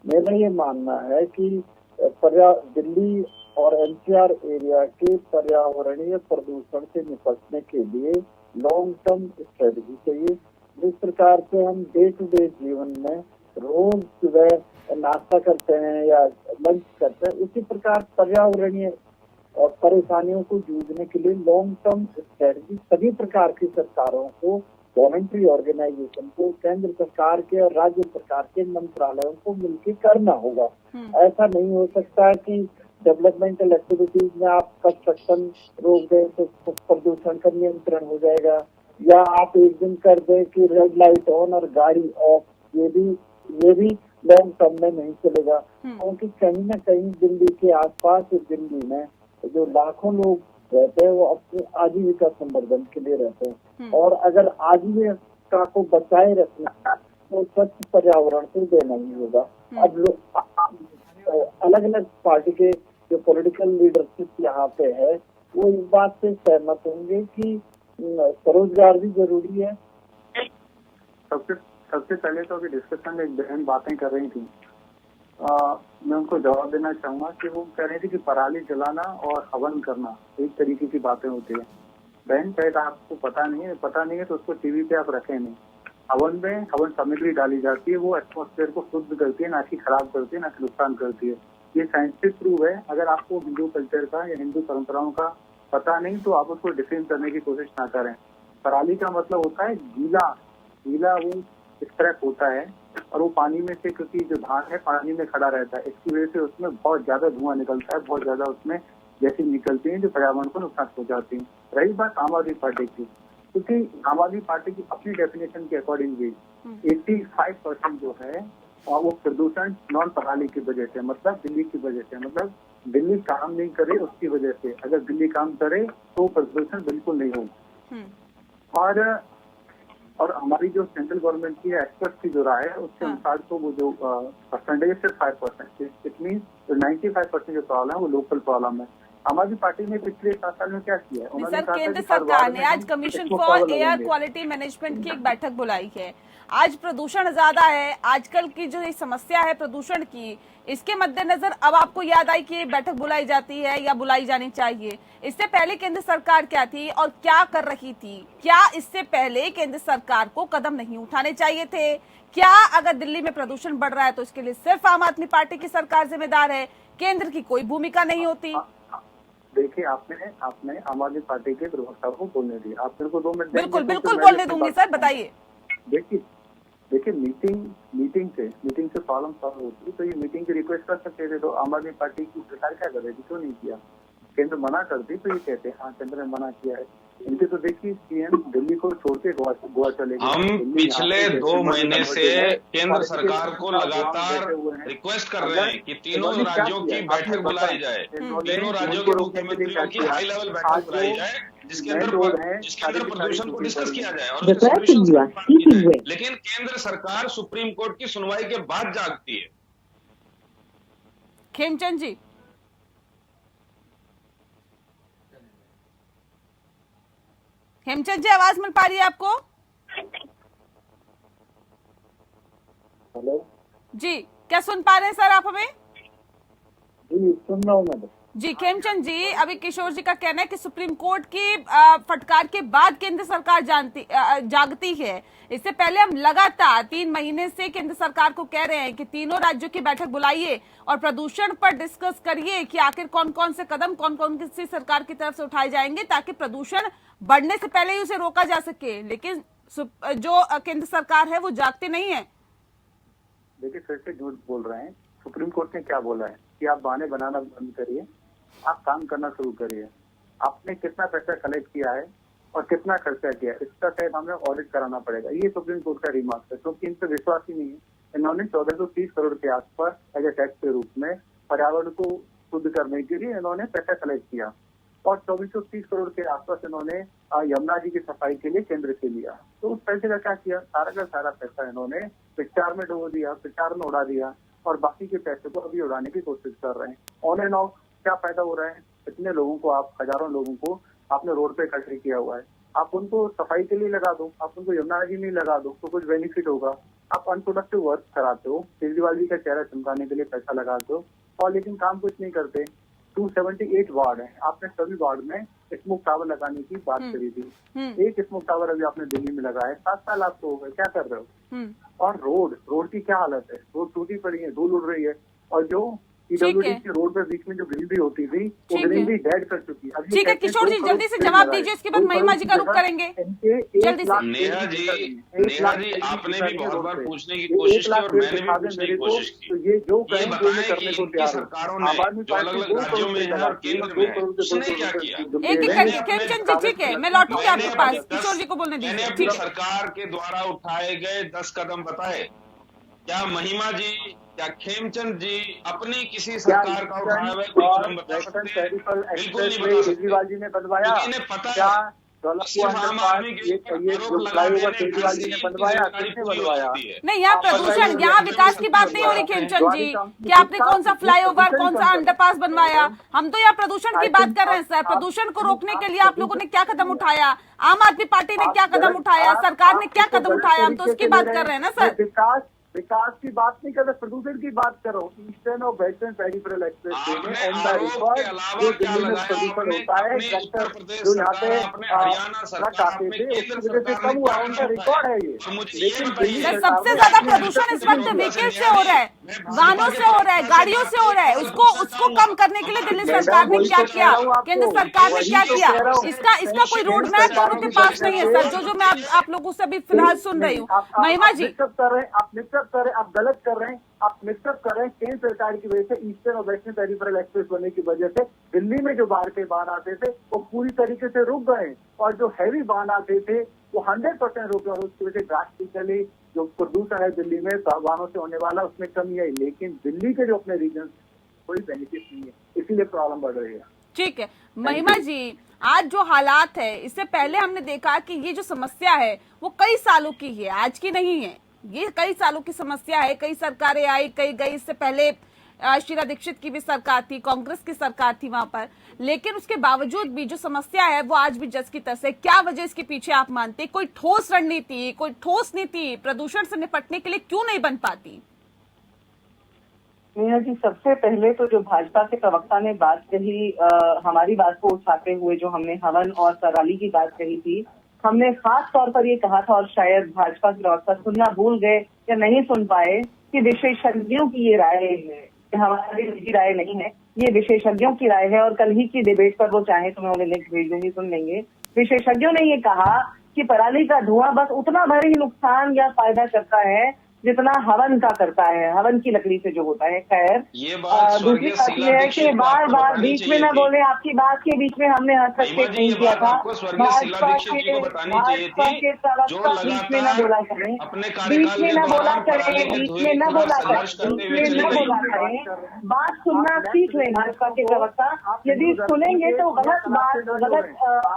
S5: मेरा ये मानना है कि दिल्ली और एनसीआर एरिया के पर्यावरणीय प्रदूषण से निपटने के लिए लॉन्ग टर्म स्ट्रेटजी चाहिए। जिस प्रकार से हम डे टू डे जीवन में रोज सुबह नाश्ता करते हैं या लंच करते हैं, उसी प्रकार पर्यावरणीय और परेशानियों को जूझने के लिए लॉन्ग टर्म स्ट्रेटजी सभी प्रकार की सरकारों को, वॉलंटरी ऑर्गेनाइजेशन को, केंद्र सरकार के और राज्य सरकार के मंत्रालयों को मिलकर करना होगा। ऐसा नहीं हो सकता है कि डेवलपमेंटल एक्टिविटीज में आप कंस्ट्रक्शन रोक दें तो प्रदूषण का नियंत्रण हो जाएगा, या आप एक दिन कर दें कि रेड लाइट ऑन और गाड़ी ऑफ। ये भी लॉन्ग टर्म में नहीं चलेगा, क्योंकि कहीं ना कहीं दिल्ली के आसपास, दिल्ली में जो लाखों लोग रहते हैं वो अपने आजीविका संवर्धन के लिए रहते हैं, और अगर आजीविका को बचाए रखना तो स्वच्छ पर्यावरण तो देना ही होगा। अब अलग अलग पार्टी के जो पॉलिटिकल लीडरशिप यहाँ पे है वो इस बात से सहमत होंगे कि स्वरोजगार भी जरूरी है।
S8: सबसे पहले तो अभी डिस्कशन में एक बहन बातें कर रही थी, मैं उनको जवाब देना चाहूंगा कि वो कह रही थी कि पराली जलाना और हवन करना एक तरीके की बातें होती है। बहन शायद आपको पता नहीं है तो उसको टीवी पे आप रखें नहीं। हवन सामग्री डाली जाती है, वो एटमॉस्फेयर को शुद्ध करती है, ना कि खराब करती है, ना कि नुकसान करती है। ये साइंटिफिक प्रूव है। अगर आपको हिंदू कल्चर का या हिंदू परंपराओं का पता नहीं तो आप उसको डिफेंड करने की कोशिश ना करें। पराली का मतलब होता है गीला वो स्क्रैप होता है, और वो पानी में से, क्योंकि जो धान है पानी में खड़ा रहता है, इसकी वजह से उसमें बहुत ज्यादा धुआं निकलता है, बहुत ज्यादा उसमें गैसें निकलती हैं जो पर्यावरण को नुकसान पहुंचाती हैं। रही बात आम आदमी पार्टी की, क्योंकि आम आदमी पार्टी की अपनी डेफिनेशन के अकॉर्डिंग भी 85% जो है और वो प्रदूषण नॉन पराली की वजह से, मतलब दिल्ली की वजह से, मतलब दिल्ली काम नहीं करे उसकी वजह से। अगर दिल्ली काम करे तो प्रदूषण बिल्कुल नहीं होगा। और हमारी जो सेंट्रल गवर्नमेंट की एक्सपर्ट की जो राय है उसके अनुसार तो वो जो परसेंटेज सिर्फ 5%, इट मीन 95% जो प्रॉब्लम है वो लोकल प्रॉब्लम है। हमारी पार्टी ने पिछले 7 साल में क्या किया है?
S1: सर, केंद्र सरकार ने आज commission for air quality management की एक बैठक बुलाई है। आज प्रदूषण ज्यादा है, आजकल की जो ये समस्या है प्रदूषण की, इसके मद्देनजर अब आपको याद आई कि बैठक बुलाई जाती है या बुलाई जानी चाहिए। इससे पहले केंद्र सरकार क्या थी और क्या कर रही थी? क्या इससे पहले केंद्र सरकार को कदम नहीं उठाने चाहिए थे? क्या अगर दिल्ली में प्रदूषण बढ़ रहा है तो इसके लिए सिर्फ आम आदमी पार्टी की सरकार जिम्मेदार है, केंद्र की कोई भूमिका नहीं होती?
S8: देखिए, आपने आम आदमी पार्टी के प्रवक्ता को बोलने दिया, आप मेरे को 2 मिनट
S1: बिल्कुल बोलने दूंगी सर, बताइए।
S8: देखिए मीटिंग से प्रॉब्लम सॉल्व होती है, तो ये मीटिंग की रिक्वेस्ट कर सकते थे। तो आम आदमी पार्टी की सरकार क्या कर रही थी, क्यों नहीं किया? केंद्र मना करती तो ये कहते हैं हाँ केंद्र ने मना किया है। इनके तो देखिए सीएम दिल्ली को छोड़ के गोवा चले गए।
S6: हम पिछले 2 महीने से केंद्र सरकार को लगातार रिक्वेस्ट कर रहे हैं कि तीनों राज्यों की बैठक बुलाई जाए, तीनों राज्यों के मुख्यमंत्रियों की हाई लेवल बैठक बुलाई जाए, जिसके अंदर प्रदूषण को डिस्कस किया जाए और लेकिन केंद्र सरकार सुप्रीम कोर्ट की सुनवाई के बाद जागती है।
S1: खेमचंद जी, हेमचंद जी, आवाज मिल पा रही है आपको?
S5: हेलो
S1: जी, क्या सुन पा रहे हैं सर आप हमें?
S5: जी सुन रहा हूँ मैं।
S1: जी खेमचंद जी, अभी किशोर जी का कहना है कि सुप्रीम कोर्ट की फटकार के बाद केंद्र सरकार जागती है। इससे पहले हम लगातार 3 महीने से केंद्र सरकार को कह रहे हैं कि तीनों राज्यों की बैठक बुलाइए और प्रदूषण पर डिस्कस करिए कि आखिर कौन कौन से कदम कौन कौन सी सरकार की तरफ से उठाए जाएंगे ताकि प्रदूषण बढ़ने से पहले ही उसे रोका जा सके। लेकिन जो केंद्र सरकार है वो जागती नहीं है।
S8: देखिए, फिर से झूठ बोल रहे हैं। सुप्रीम कोर्ट ने क्या बोला है कि आप बहाने बनाना बंद करिए, आप काम करना शुरू करिए। आपने कितना पैसा कलेक्ट किया है और कितना खर्चा किया है, इसका शायद हमें ऑडिट कराना पड़ेगा। ये सुप्रीम कोर्ट का रिमार्क है, क्योंकि इन पर विश्वास ही नहीं है। इन्होंने 1430 करोड़ के आसपास एज ए टैक्स के रूप में पर्यावरण को शुद्ध करने के लिए इन्होंने पैसा कलेक्ट किया और 2430 करोड़ के आसपास इन्होंने यमुना जी की सफाई के लिए केंद्र से लिया। तो उस पैसे का क्या किया? सारा का सारा पैसा इन्होंने प्रचार में डुबो दिया, प्रचार में उड़ा दिया और बाकी के पैसे को अभी उड़ाने की कोशिश कर रहे हैं। ऑन एंड ऑफ क्या फायदा हो रहा है? इतने लोगों को, आप हजारों लोगों को आपने रोड पे इकट्ठे किया हुआ है, आप उनको सफाई के लिए लगा दो, आप उनको यमुना जी में लगा दो तो कुछ बेनिफिट होगा। आप अनप्रोडक्टिव वर्क कराते हो, केजरीवाल जी का चेहरा चमकाने के लिए पैसा लगाते हो और लेकिन काम कुछ नहीं करते। 278 वार्ड है, आपने सभी वार्ड में स्मोक टावर लगाने की बात करी थी। एक स्मोक टावर अभी आपने दिल्ली में लगाया है, 7 साल आपको हो गए, क्या कर रहे हो? और रोड की क्या हालत है? रोड टूटी पड़ी है, धूल उड़ रही है और जो पीडब्ल्यूडी की रोड पे बीच में जो ग्रीनरी होती थी वो ग्रीनरी डेड कर चुकी है।
S1: ठीक है किशोर जी, जल्दी से जवाब दीजिए, इसके बाद महिमा जी का रुख करेंगे जल्दी से।
S6: नेहा जी, आपने भी बहुत बार पूछने की कोशिश की और मैंने भी पूछने की कोशिश की।
S8: तो ये जो
S6: ये बताएं कि इनकी सरकारों ने जो अलग अलग राज्यों में है और केंद्र में है, उसने क्या किया?
S1: एक एक करके खेमचंद जी, ठीक है, मैं लौटूंगी आपके पास, किशोर जी को बोलने
S6: मैंने
S1: दीजिए।
S6: अपनी
S1: ठीक है,
S6: सरकार के द्वारा उठाए गए 10 कदम बताए। क्या महिमा जी, क्या खेमचंद जी अपनी किसी सरकार का उठाया हुआ कोई कदम बता सकते हैं? बिल्कुल नहीं बता सकते।
S8: केजरीवाल जी ने बनवाया,
S6: इन्हें पता
S8: क्या
S6: है सिर्फ आम आदमी के
S8: ये जो फ्लाईओवर केजरीवाल जी ने बनवाया, किसने बनवाया?
S1: नहीं यहाँ प्रदूषण, यहाँ विकास की बात नहीं हो रही खेमचंद जी कि आपने कौन सा फ्लाईओवर, कौन सा अंडरपास बनवाया। हम तो यहाँ प्रदूषण की बात कर रहे हैं सर। प्रदूषण को रोकने के लिए आप लोगों ने क्या कदम उठाया? आम आदमी पार्टी ने क्या कदम उठाया? सरकार ने क्या कदम उठाया? हम तो उसकी बात कर रहे हैं ना सर।
S8: विकास की बात नहीं कर रहे, प्रदूषण की बात करो। ईस्टर्न और वेस्टर्न पेरिफेरल एक्सप्रेसवे में ऑन द रिकॉर्ड जो दिल्ली में प्रदूषण होता है, जो यहाँ पे ट्रक आते थे उसकी वजह से कम हुआ, ऑन द रिकॉर्ड है ये। लेकिन
S1: सबसे ज्यादा प्रदूषण इस वक्त व्हीकल से हो रहा है, वाहनों से हो रहा है, गाड़ियों से हो रहा है। उसको कम करने के लिए दिल्ली सरकार ने क्या किया, केंद्र सरकार ने क्या किया? इसका कोई रोड मैप दोनों के पास नहीं है सर, जो मैं आप लोगों से अभी फिलहाल सुन रही हूँ। महिमा जी,
S8: आप गलत कर रहे हैं, आप मिक्सअप कर रहे हैं। केंद्र सरकार की वजह से ईस्टर्न और वेस्टर्न पेरिफेरल एक्सप्रेस बनने की वजह से दिल्ली में जो बाहर के वाहन आते थे वो पूरी तरीके से रुक गए और जो हैवी वाहन आते थे वो 100% रुक गए। उसकी वजह से ड्रास्टिकली जो प्रदूषण है दिल्ली में वाहनों से होने वाला उसमें कमी आई, लेकिन दिल्ली के जो अपने रीजन कोई बेनिफिट नहीं है, इसीलिए प्रॉब्लम बढ़ रही है।
S1: ठीक है महिमा जी, आज जो हालात है इससे पहले हमने देखा कि ये जो समस्या है वो कई सालों की है, आज की नहीं है। ये कई सालों की समस्या है, कई सरकारें आई, कई गई। इससे पहले शीला दीक्षित की भी सरकार थी, कांग्रेस की सरकार थी वहां पर, लेकिन उसके बावजूद भी जो समस्या है वो आज भी जस की तस है। क्या वजह इसके पीछे आप मानते? कोई ठोस रणनीति, कोई ठोस नीति प्रदूषण से निपटने के लिए क्यों नहीं बन पाती?
S7: नेहा जी, सबसे पहले तो जो भाजपा के प्रवक्ता ने बात कही, हमारी बात को उठाते हुए जो हमने हवन और पराली की बात कही थी, हमने खास तौर पर ये कहा था और शायद भाजपा के प्रवक्ता सुनना भूल गए या नहीं सुन पाए कि विशेषज्ञों की ये राय है, हमारी निजी राय नहीं है, ये विशेषज्ञों की राय है। और कल ही की डिबेट पर वो चाहे तो मैं उन्हें लिंक भेज दूंगी, सुन लेंगे। विशेषज्ञों ने ये कहा कि पराली का धुआं बस उतना भर ही नुकसान या फायदा करता है जितना हवन का करता है, हवन की लकड़ी से जो होता है। खैर, दूसरी बात यह है कि बार बार बीच में न बोले, आपकी बात के बीच में हमने हस्तक्षेप नहीं किया था। भाजपा के प्रवक्ता बीच में न बोला करें, बीच में न बोला करें, बीच में न बोला करें, बीच में न बोला करें। बात सुनना सीख लें भाजपा के प्रवक्ता। यदि सुनेंगे तो गलत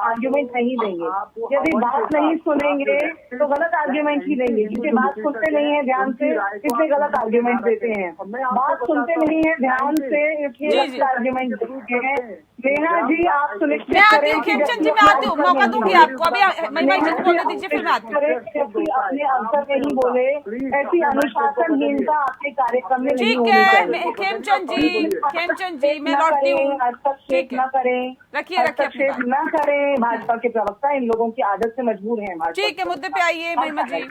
S7: आर्ग्यूमेंट नहीं देंगे, यदि बात नहीं सुनेंगे तो गलत आर्ग्यूमेंट ही देंगे, क्योंकि बात सुनते नहीं है, ध्यान से, कितने गलत आर्ग्यूमेंट देते हैं, बात सुनते नहीं है ध्यान से, इसलिए गलत आर्ग्यूमेंट देते हैं। नेहा जी आप सुनिश्चित करें कि
S1: खेमचंद जी मैं आती हूँ, मौका दूंगी आपको, अभी महिमा जी बोलने दीजिए फिर मैं आती हूँ।
S7: अपने अवसर में ही बोले, ऐसी अनुशासनहीनता आपके कार्यक्रम में नहीं
S1: ठीक
S7: होनी
S1: है
S7: चाहिए।
S1: खेमचंद जी मैं लौटती हूँ,
S7: हस्तक्षेप न करें,
S1: रखिए
S7: हस्तक्षेप न करें। भाजपा के प्रवक्ता इन लोगों की आदत से मजबूर हैं।
S1: ठीक है, मुद्दे पे आइए महिमा जी।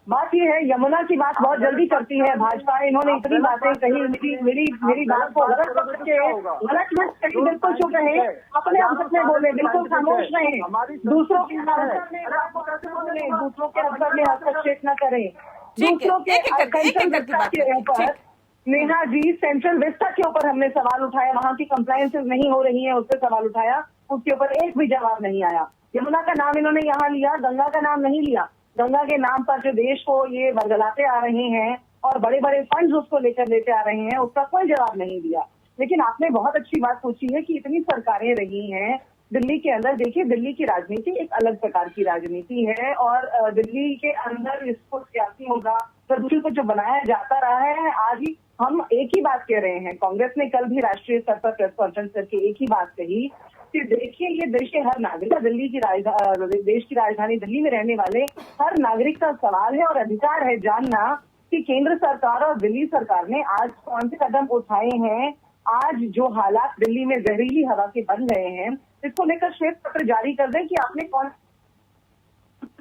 S7: बात ये है, यमुना की बात बहुत जल्दी करती है भाजपा। इन्होंने इतनी बातें कही, मेरी बात को गलत पकड़ के गलत मत कही, बिल्कुल चुप रहे, अपने अवसर में बोले, बिल्कुल खामोश रहे, दूसरों के अवसर में बोले, दूसरों के अवसर में हस्तक्षेप न करें, दूसरों के ऊपर। नेहा जी सेंट्रल विस्टा के ऊपर हमने सवाल उठाया, वहाँ की कंप्लायंसेस नहीं हो रही है, उस पर सवाल उठाया, उसके ऊपर एक भी जवाब नहीं आया। यमुना का नाम इन्होंने यहाँ लिया, गंगा का नाम नहीं लिया। गंगा के नाम पर जो देश को ये वर्गलाते आ रहे हैं और बड़े बड़े फंड्स उसको लेकर लेते आ रहे हैं, उसका कोई जवाब नहीं दिया। लेकिन आपने बहुत अच्छी बात पूछी है कि इतनी सरकारें रही हैं दिल्ली के अंदर। देखिए दिल्ली की राजनीति एक अलग प्रकार की राजनीति है और दिल्ली के अंदर इसको सियासी होगा प्रदूषण को जो बनाया जाता रहा है। आज ही हम एक ही बात कह रहे हैं, कांग्रेस ने कल भी राष्ट्रीय स्तर पर प्रेस कॉन्फ्रेंस करके एक ही बात कही कि देखिए ये देश के हर नागरिक का, देश की राजधानी दिल्ली में रहने वाले हर नागरिक का सवाल है और अधिकार है जानना कि केंद्र सरकार और दिल्ली सरकार ने आज कौन से कदम उठाए हैं। आज जो हालात दिल्ली में जहरीली हवा के बन गए हैं, इसको लेकर श्वेत पत्र जारी कर दें कि आपने कौन,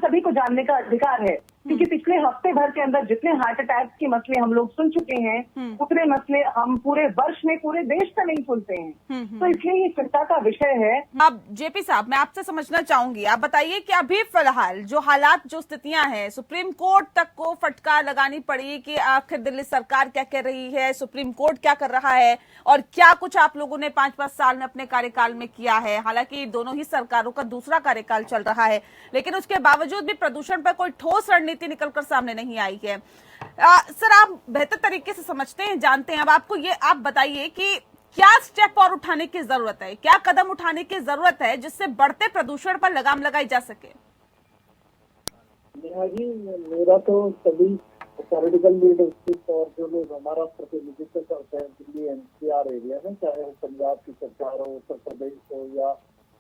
S7: सभी को जानने का अधिकार है। क्योंकि पिछले हफ्ते भर के अंदर जितने हार्ट अटैक के मसले हम लोग सुन चुके हैं, उतने मसले हम पूरे वर्ष में पूरे देश का नहीं सुनते हैं। तो इसलिए ये चिंता का विषय है।
S1: अब जेपी साहब मैं आपसे समझना चाहूंगी, आप बताइए कि अभी फिलहाल जो हालात, जो स्थितियां हैं, सुप्रीम कोर्ट तक को फटकार लगानी पड़ी कि आखिर दिल्ली सरकार क्या कह रही है, सुप्रीम कोर्ट क्या कर रहा है और क्या कुछ आप लोगों ने 5-5 साल में अपने कार्यकाल में किया है। हालांकि दोनों ही सरकारों का दूसरा कार्यकाल चल रहा है, लेकिन उसके बावजूद भी प्रदूषण पर कोई ठोस रणनीति निकलकर सामने नहीं आई है। सर आप बेहतर तरीके से समझते हैं, जानते हैं, अब आपको ये आप बताइए कि क्या स्टेप और उठाने की जरूरत है, क्या कदम उठाने की जरूरत है जिससे बढ़ते प्रदूषण पर लगाम लगाई जा सके।
S5: नेहा जी मेरा तो सभी पॉलिटिकल लीडरशिप और जो लोग हमारा प्रतिनिधित्व करते हैं दिल्ली एनसीआर एरिया में, चाहे वो पंजाब की सरकार हो, उत्तर प्रदेश हो या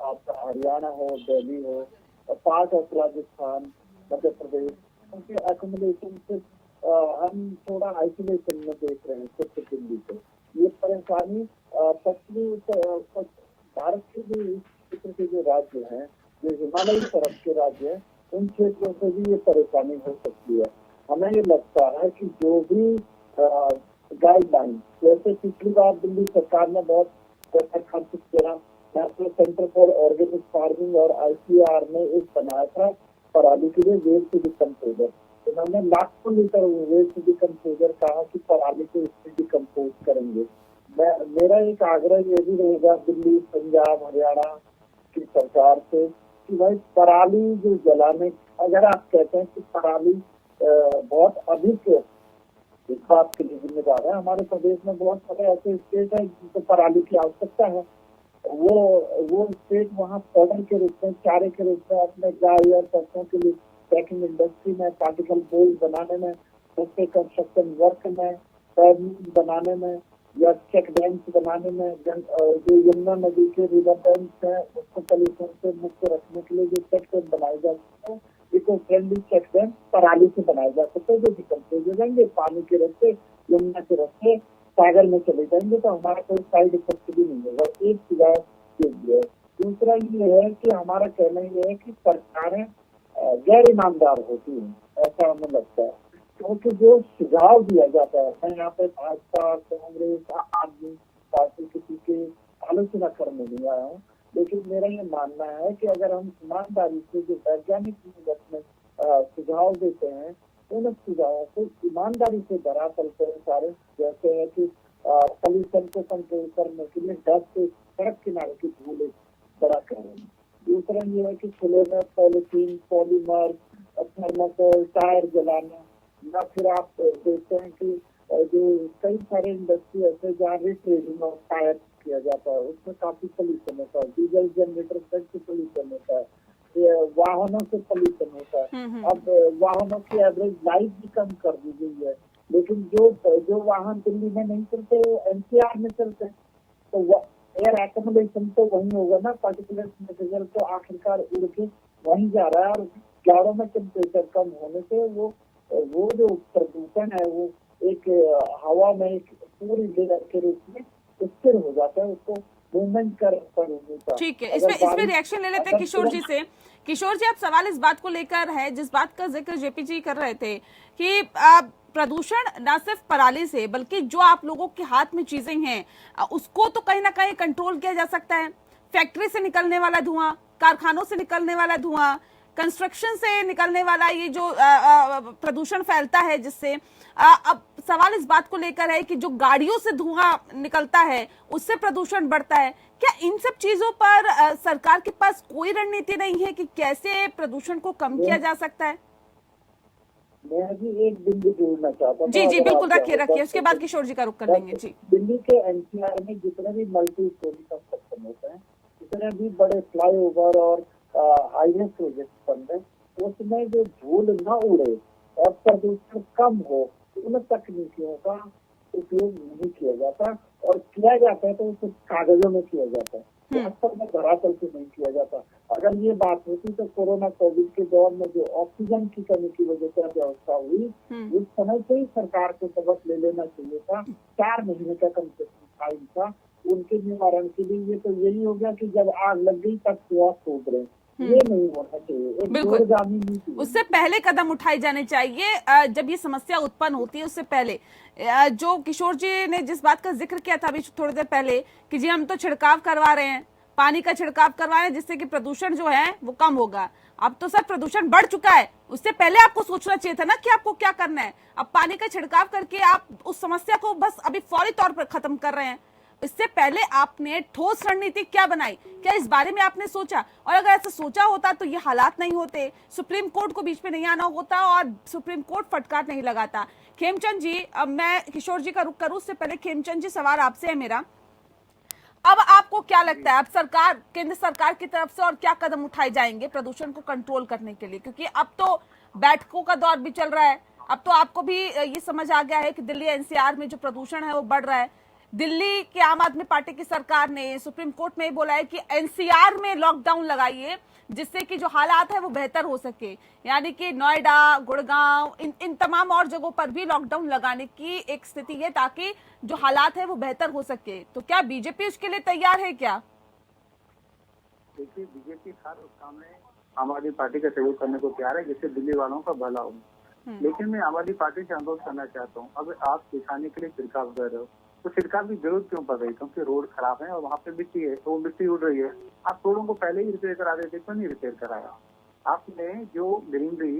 S5: आपका हरियाणा हो, दिल्ली हो, पार्ट ऑफ राजस्थान, मध्य प्रदेश, उनके एकोमोडेशन से हम थोड़ा आइसोलेशन में देख रहे हैं सिर्फ दिल्ली को। ये परेशानी पश्चिमी भारत के भी इस क्षेत्र के जो राज्य हैं, जो हिमालयी तरफ के राज्य हैं, उन क्षेत्रों से भी ये परेशानी हो सकती है। हमें ये लगता है कि जो भी गाइडलाइन, जैसे पिछली बार दिल्ली सरकार ने बहुत पैसा खर्च किया, national centre for organic farming और ICAR ने एक बनाया था पराली के लिए वेस्ट डिकम्पोजर। उन्होंने लाखों लीटर वेस्ट डिकम्पोजर कहा कि पराली को इससे डिकम्पोज करेंगे। मेरा एक आग्रह ये भी रहेगा दिल्ली, पंजाब, हरियाणा की सरकार से कि भाई पराली जो जलाने, अगर आप कहते हैं कि पराली बहुत अधिक इस बात के लिए जिम्मेदार है, हमारे प्रदेश में बहुत सारे ऐसे स्टेट है जिनको पराली की आवश्यकता है, वो स्टेट वहाँ फॉडर के रूप में, चारे के रूप में अपने गाय और पशुओं के लिए पैकिंग इंडस्ट्री में, पार्टिकल बोर्ड बनाने में, उसके कंस्ट्रक्शन वर्क में, पैड बनाने में या चेक डैम्स बनाने में, जो यमुना नदी के रिवर डैम्स हैं उसको पॉल्यूशन से मुक्त रखने के लिए जो चेक डैम बनाए जा सकते हैं, इको फ्रेंडली चेक डैम पराली से बनाए जा सकते हैं, जो डिकम्पोज हो जाएंगे, पानी के रास्ते, यमुना के रास्ते सागर में चले जाएंगे, तो हमारा कोई साइड इफेक्ट भी नहीं होगा। एक सुझाव ये है। दूसरा ये है कि हमारा कहना ये है कि सरकारें गैर ईमानदार होती हैं, ऐसा हमें लगता है, क्योंकि जो सुझाव दिया जाता है, मैं यहाँ पे भाजपा, कांग्रेस, आदमी पार्टी किसी की आलोचना करने नहीं आया हूँ, लेकिन मेरा ये मानना है कि अगर हम ईमानदारी से जो वैज्ञानिक में सुझाव देते हैं, उन सुझावों को ईमानदारी से धरातल पर उतारे, जैसे है कि पॉल्यूशन को कंट्रोल करने के लिए डस्ट सड़क किनारे की धूल बड़ा कह रहे हैं। दूसरा ये है कि खुले में पॉलीथीन, पॉलीमर, थर्माकोल, टायर जलाना, या फिर आप देखते हैं कि जो कई सारे इंडस्ट्री ऐसे जहाँ रिट्रेडिंग ऑफ टायर किया जाता है, उसमें काफी पोल्यूशन होता है, डीजल जनरेटर से पोल्यूशन होता है। वाहनों से पोल्यूशन होता है। अब वाहनों की एवरेज लाइफ भी कम कर दी गई है, लेकिन जो वाहन दिल्ली में नहीं चलते वो एनसीआर में चलते हैं, तो एयर एक्यूमुलेशन तो वही होगा ना, पर्टिकुलर मटेरियल तो आखिरकार उड़ के वहीं जा रहा है, और क्लाउडों में टेम्परेचर कम होने से वो जो प्रदूषण है वो एक हवा में एक पूरी लेयर के रूप में स्थिर हो जाता है, उसको मूवमेंट कर पर।
S1: ठीक है, इसमें रिएक्शन ले लेते हैं किशोर जी से। किशोर जी, आप सवाल इस बात को लेकर है, जिस बात का जिक्र जेपी जी कर रहे थे कि प्रदूषण न सिर्फ पराली से बल्कि जो आप लोगों के हाथ में चीजें हैं उसको तो कहीं ना कहीं कंट्रोल किया जा सकता है। फैक्ट्री से निकलने वाला धुआं, कारखानों से निकलने वाला धुआं, कंस्ट्रक्शन से निकलने वाला ये जो प्रदूषण फैलता है, जिससे अब सवाल इस बात को लेकर है कि जो गाड़ियों से धुआं निकलता है उससे प्रदूषण बढ़ता है। क्या इन सब चीजों पर सरकार के पास कोई रणनीति नहीं है कि कैसे प्रदूषण को कम किया जा सकता है?
S5: मैं भी एक बिंदु जोड़ना चाहता हूँ।
S1: जी, बिल्कुल, रखिए, उसके बाद किशोर जी का रुख कर लेंगे। जी,
S5: दिल्ली के एनसीआर में जितने भी मल्टी स्टोरी कंस्ट्रक्शन होते हैं, जितने भी बड़े फ्लाईओवर और हाईवे प्रोजेक्ट बन रहे, उसमें जो धूल न उड़े और प्रदूषण कम हो, उन तकनीकियों का उपयोग नहीं किया जाता, और किया जाता है तो उसे कागजों में किया जाता है, वास्तव में धरातल पे नहीं किया जाता। अगर ये बात होती तो कोरोना कोविड के दौर में जो ऑक्सीजन की कमी की वजह से व्यवस्था हुई, उस समय से ही सरकार को सबक ले लेना चाहिए था। 4 महीने का कम से कम टाइम था उनके निवारण के लिए। ये तो यही हो गया कि जब आग लग गई तब कुआं खोद रहे, ये नहीं होना चाहिए। एक दूरगामी नीति, उससे
S1: पहले कदम उठाए जाने चाहिए। जब ये समस्या उत्पन्न होती है उससे पहले, जो किशोर जी ने जिस बात का जिक्र किया था अभी थोड़ी देर पहले कि जी हम तो छिड़काव करवा रहे हैं, पानी का छिड़काव करवा रहे हैं जिससे कि प्रदूषण जो है वो कम होगा। अब तो सर प्रदूषण बढ़ चुका है, उससे पहले आपको सोचना चाहिए था ना कि आपको क्या करना है। अब पानी का छिड़काव करके आप उस समस्या को बस अभी फौरी तौर पर खत्म कर रहे हैं। इससे पहले आपने ठोस रणनीति क्या बनाई? क्या इस बारे में आपने सोचा? और अगर ऐसा सोचा होता तो ये हालात नहीं होते, सुप्रीम कोर्ट को बीच में नहीं आना होता और सुप्रीम कोर्ट फटकार नहीं लगाता। खेमचंद जी, अब मैं किशोर जी का रुख करूं, उससे पहले खेमचंद जी सवाल आपसे है मेरा। अब आपको क्या लगता है, अब सरकार, केंद्र सरकार की तरफ से और क्या कदम उठाए जाएंगे प्रदूषण को कंट्रोल करने के लिए? क्योंकि अब तो बैठकों का दौर भी चल रहा है, अब तो आपको भी ये समझ आ गया है कि दिल्ली एनसीआर में जो प्रदूषण है वो बढ़ रहा है। दिल्ली की आम आदमी पार्टी की सरकार ने सुप्रीम कोर्ट में बोला है कि एनसीआर में लॉकडाउन लगाइए जिससे कि जो हालात है वो बेहतर हो सके, यानी कि नोएडा, गुड़गांव, इन तमाम और जगहों पर भी लॉकडाउन लगाने की एक स्थिति है ताकि जो हालात है वो बेहतर हो सके। तो क्या बीजेपी उसके लिए तैयार है क्या?
S8: देखिए, बीजेपी हर उस काम में आम आदमी पार्टी का सहयोग करने को तैयार है जिससे दिल्ली वालों का भला हो। लेकिन मैं आम आदमी पार्टी से अनुरोध करना चाहता हूँ, अगर आप सिखाने के लिए छिड़काव कर रहे हो तो छिड़काव की जरूरत क्यों पड़ रही है? क्योंकि रोड खराब है और वहाँ पे मिट्टी है, तो वो मिट्टी उड़ रही है। आप रोडों को पहले ही रिपेयर करा देते, क्यों नहीं रिपेयर कराया? आपने जो ग्रीनरी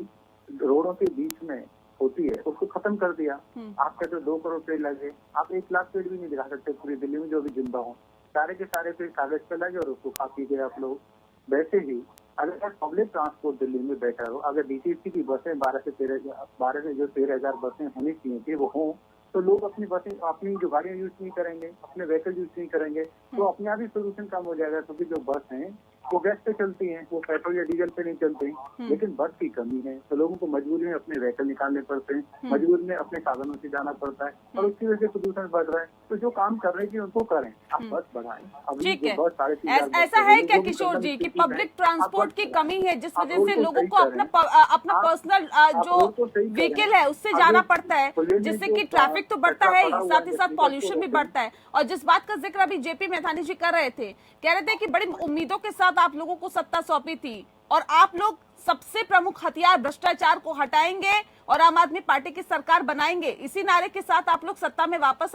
S8: रोडों के बीच में होती है उसको खत्म कर दिया। आप कहते हो 2 करोड़ पेड़ लगे, आप 1 लाख पेड़ भी नहीं दिखा सकते पूरी दिल्ली में जो भी जिंदा हो। सारे के सारे पेड़ कागज पे लगे और उसको खा पी गए आप लोग। वैसे ही अगर पब्लिक ट्रांसपोर्ट दिल्ली में बेटर हो, अगर डीटीसी की बसें 12 से 13,000 बसें होनी चाहिए थी वो हों, तो लोग अपनी बसें, अपनी जो गाड़ियां यूज नहीं करेंगे, अपने व्हीकल यूज नहीं करेंगे, तो अपने आप ही सोल्यूशन कम हो जाएगा। क्योंकि जो बस हैं वो गैस पे चलती हैं, वो पेट्रोल या डीजल पे नहीं चलती, लेकिन बस की कमी है तो लोगों को मजबूरी में अपने व्हीकल निकालने पड़ते हैं, मजबूरी में अपने साधनों से जाना पड़ता है और उसकी वजह से प्रदूषण बढ़ रहा है। तो जो काम कर रहे हैं उनको करें, आप बस बढ़ाएं। अभी बहुत सारे
S1: ऐसा है क्या किशोर जी कि पब्लिक ट्रांसपोर्ट की कमी है जिस वजह से लोगों को अपना पर्सनल जो व्हीकल है उससे जाना पड़ता है, जिससे कि ट्रैफिक तो बढ़ता है, साथ ही साथ पॉल्यूशन भी बढ़ता है। और जिस बात का जिक्र अभी जेपी मेहतानी जी कर रहे थे, कह रहे थे कि बड़ी उम्मीदों के साथ आप लोगों को सत्ता सौंपी थी और आप लोग सबसे प्रमुख हथियार भ्रष्टाचार को हटाएंगे और आम आदमी पार्टी की सरकार बनाएंगे, इसी नारे के साथ आप लोग सत्ता में वापस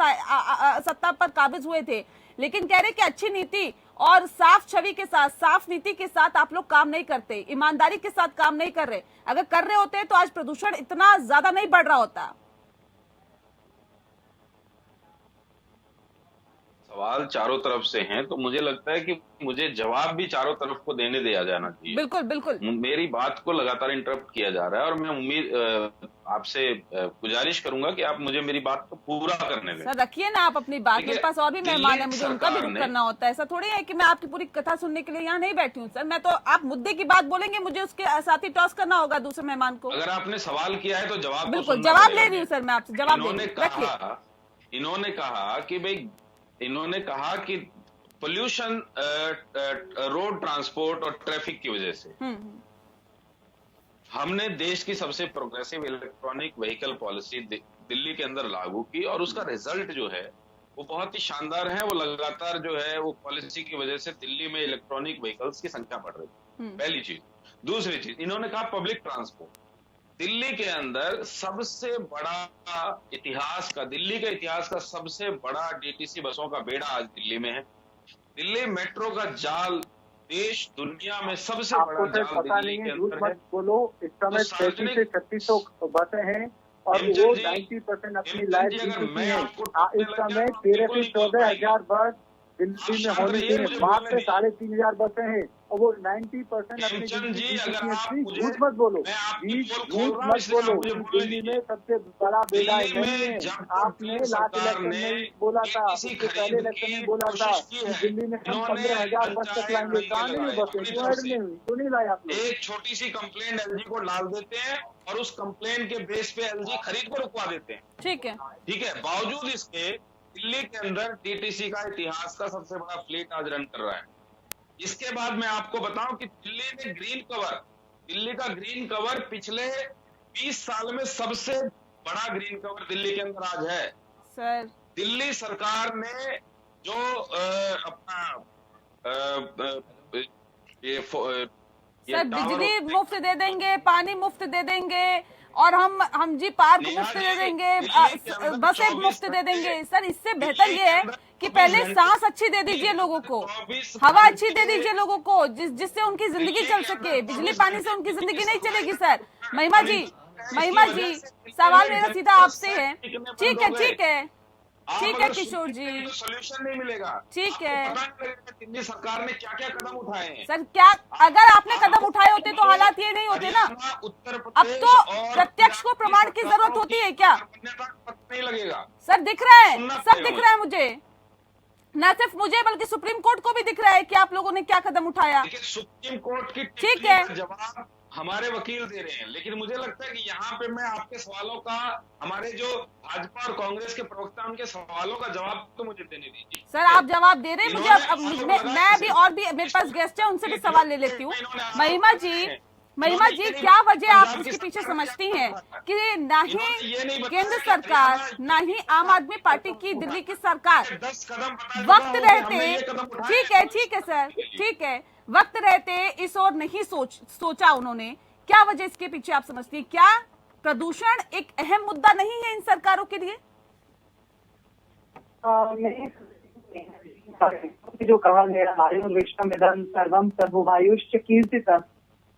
S1: सत्ता पर काबिज हुए थे। लेकिन कह रहे कि अच्छी नीति और साफ छवि के साथ, साफ नीति के साथ आप लोग काम नहीं करते, ईमानदारी के साथ काम नहीं कर रहे। अगर कर रहे होते तो आज प्रदूषण इतना ज्यादा नहीं बढ़ रहा होता।
S6: सवाल चारों तरफ से हैं, तो मुझे लगता है कि मुझे जवाब भी चारों तरफ को देने दिया जाना चाहिए।
S1: बिल्कुल बिल्कुल।
S6: मेरी बात को लगातार इंटरप्ट किया जा रहा है और मैं आपसे गुजारिश करूंगा कि आप मुझे मेरी बात को पूरा करने दें।
S1: सर रखिए ना आप अपनी बात, मेरे पास और भी मेहमान है, मुझे उनका भी रुख करना होता है। ऐसा थोड़ी है कि मैं आपकी पूरी कथा सुनने के लिए यहाँ नहीं बैठी हूँ सर। मैं तो आप मुद्दे की बात बोलेंगे, मुझे उसके साथ ही टॉस करना होगा दूसरे मेहमान को।
S6: अगर आपने सवाल किया है तो जवाब
S1: बिल्कुल जवाब ले रही हूँ सर, मैं आपसे जवाब ले रही हूँ।
S6: इन्होंने कहा कि पोल्यूशन रोड ट्रांसपोर्ट और ट्रैफिक की वजह से हमने देश की सबसे progressive electronic vehicle policy Delhi के अंदर लागू की और उसका रिजल्ट जो है वो बहुत ही शानदार है। वो लगातार जो है वो पॉलिसी की वजह से दिल्ली में इलेक्ट्रॉनिक व्हीकल्स की संख्या बढ़ रही है, पहली चीज। दूसरी चीज, इन्होंने कहा पब्लिक ट्रांसपोर्ट। दिल्ली के अंदर सबसे बड़ा दिल्ली के इतिहास का सबसे बड़ा डीटीसी बसों का बेड़ा आज दिल्ली में है। दिल्ली मेट्रो का जाल देश दुनिया में सबसे बड़ा जाल दिल्ली के अंदर है।
S8: बोलो, इस समय 3500 से 3600 बसें हैं और वो 90% अपनी लाइफ जी चुकी है। इस समय 13 से 14 हजार बस दिल्ली में होनी चाहिए, मात्र 3500 बसें हैं और वो 90% अपनी झूठ मत बोलो, झूठ मत बोलो। दिल्ली में सबसे बड़ा बेड़ा नहीं है। आपने लास्ट इलेक्शन में बोला था, उसके पहले इलेक्शन में बोला था कि दिल्ली में हम 15,000 बस तक लाएंगे। कहाँ नहीं बसें, क्यों नहीं लाए आप लोग?
S6: एक छोटी सी कंप्लेंट एलजी को डाल देते हैं और उस कंप्लेंट के बेस पे एलजी खरीद को रुकवा देते हैं। ठीक है। बावजूद इसके दिल्ली के अंदर टीटीसी का इतिहास का सबसे बड़ा फ्लीट आज रन कर रहा है। इसके बाद मैं आपको बताऊं कि दिल्ली का ग्रीन कवर पिछले 20 साल में सबसे बड़ा ग्रीन कवर दिल्ली के अंदर आज है सर। दिल्ली सरकार ने जो
S1: सर बिजली मुफ्त दे देंगे, पानी मुफ्त दे देंगे और हम जी पार्क मुफ्त दे देंगे, बसें मुफ्त दे देंगे। सर इससे बेहतर ये है कि पहले सांस अच्छी दे दीजिए लोगों को, हवा अच्छी दे दीजिए लोगों को, जिससे उनकी जिंदगी चल सके। बिजली पानी से उनकी जिंदगी नहीं चलेगी सर। महिमा जी सवाल मेरा सीधा आपसे है। ठीक है किशोर जी,
S6: सोल्यूशन नहीं मिलेगा।
S1: ठीक है।
S6: दिल्ली सरकार ने क्या क्या कदम उठाए हैं
S1: सर? क्या अगर आपने कदम उठाए होते तो हालात ये नहीं होते ना। अब तो प्रत्यक्ष को प्रमाण की जरूरत होती है क्या?
S6: नहीं लगेगा
S1: सर, दिख रहा है, सब दिख रहा है मुझे, न सिर्फ मुझे बल्कि सुप्रीम कोर्ट को भी दिख रहा है कि आप लोगों ने क्या कदम उठाया।
S6: सुप्रीम कोर्ट की
S1: ठीक है,
S6: जवाब हमारे वकील दे रहे हैं, लेकिन मुझे लगता है कि यहाँ पे मैं आपके सवालों का, हमारे जो भाजपा और कांग्रेस के प्रवक्ता उनके सवालों का जवाब तो मुझे देने दीजिए।
S1: सर आप जवाब दे रहे हैं मुझे। अब मैं भी और भी मेरे पास गेस्ट है, उनसे भी सवाल ले लेती हूँ। महिमा जी क्या वजह आप इसके पीछे समझती हैं कि ना ही केंद्र सरकार ना ही आम आदमी पार्टी की दिल्ली की सरकार वक्त रहते, ठीक है सर, ठीक है, वक्त रहते इस ओर नहीं सोचा उन्होंने। क्या वजह इसके पीछे आप समझती हैं? क्या प्रदूषण एक अहम मुद्दा नहीं है इन सरकारों के लिए?
S7: जो कहा गया वायु विश्वमिदं सर्वम सर्ववायुश्च कीर्तितः,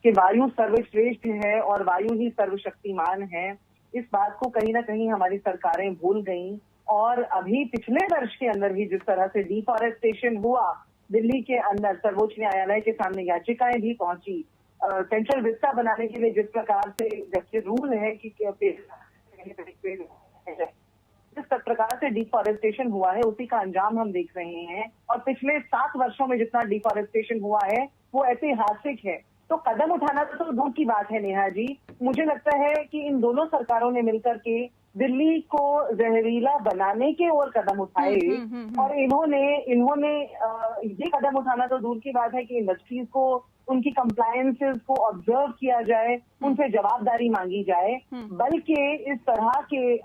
S7: कि वायु सर्वश्रेष्ठ है और वायु ही सर्वशक्तिमान है। इस बात को कहीं ना कहीं हमारी सरकारें भूल गईं और अभी पिछले वर्ष के अंदर भी जिस तरह से डिफॉरेस्टेशन हुआ दिल्ली के अंदर, सर्वोच्च न्यायालय के सामने याचिकाएं भी पहुंची। सेंट्रल विस्टा बनाने के लिए जिस प्रकार से जबकि रूल है कि जिस प्रकार से डिफॉरेस्टेशन हुआ है उसी का अंजाम हम देख रहे हैं और पिछले 7 वर्षों में जितना डिफॉरेस्टेशन हुआ है वो ऐतिहासिक है। तो कदम उठाना तो दूर की बात है नेहा जी। मुझे लगता है कि इन दोनों सरकारों ने मिलकर के दिल्ली को जहरीला बनाने के और कदम उठाए और इन्होंने ये कदम उठाना तो दूर की बात है कि इंडस्ट्रीज को उनकी कंप्लायंसेस को ऑब्जर्व किया जाए, उनसे जवाबदारी मांगी जाए, बल्कि इस तरह के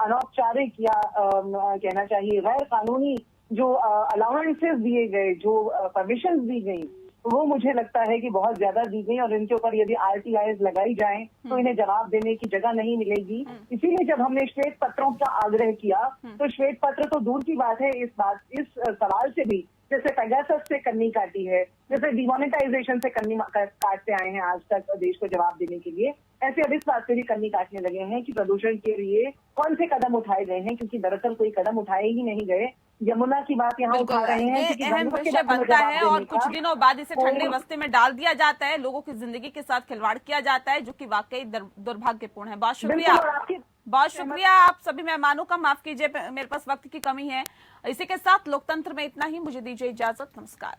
S7: अनौपचारिक या कहना चाहिए गैर कानूनी जो अलाउंसेस दिए गए, जो परमिशन दी गई, वो मुझे लगता है कि बहुत ज्यादा दी गई और इनके ऊपर यदि RTIs लगाई जाएं तो इन्हें जवाब देने की जगह नहीं मिलेगी। इसीलिए जब हमने श्वेत पत्रों का आग्रह किया तो श्वेत पत्र तो दूर की बात है, इस सवाल से भी, जैसे पेगासस से कन्नी काटी है, जैसे डिमोनेटाइजेशन से कन्नी काटते आए हैं आज तक देश को जवाब देने के लिए, ऐसे अब इस बात से भी कन्नी काटने लगे हैं कि प्रदूषण के लिए कौन से कदम उठाए गए हैं, क्योंकि दरअसल कोई कदम उठाए ही नहीं गए। यमुना की बात यहाँ उठा रहे हैं
S1: ये
S7: कि
S1: अहम
S7: गंगा के
S1: विषय
S7: बारे में
S1: बनता
S7: जवाब
S1: है
S7: देने
S1: और कुछ
S7: का।
S1: दिनों बाद इसे ठंडे
S7: कोई-
S1: बस्ते में डाल दिया जाता है, लोगों की जिंदगी के साथ खिलवाड़ किया जाता है, जो कि वाकई दुर्भाग्यपूर्ण है। बहुत शुक्रिया,
S7: बिल्कुल, और आपकी
S1: बहुत शुक्रिया आप सभी मेहमानों का। माफ कीजिए, मेरे पास वक्त की कमी है। इसी के साथ लोकतंत्र में इतना ही। मुझे दीजिए इजाजत। नमस्कार।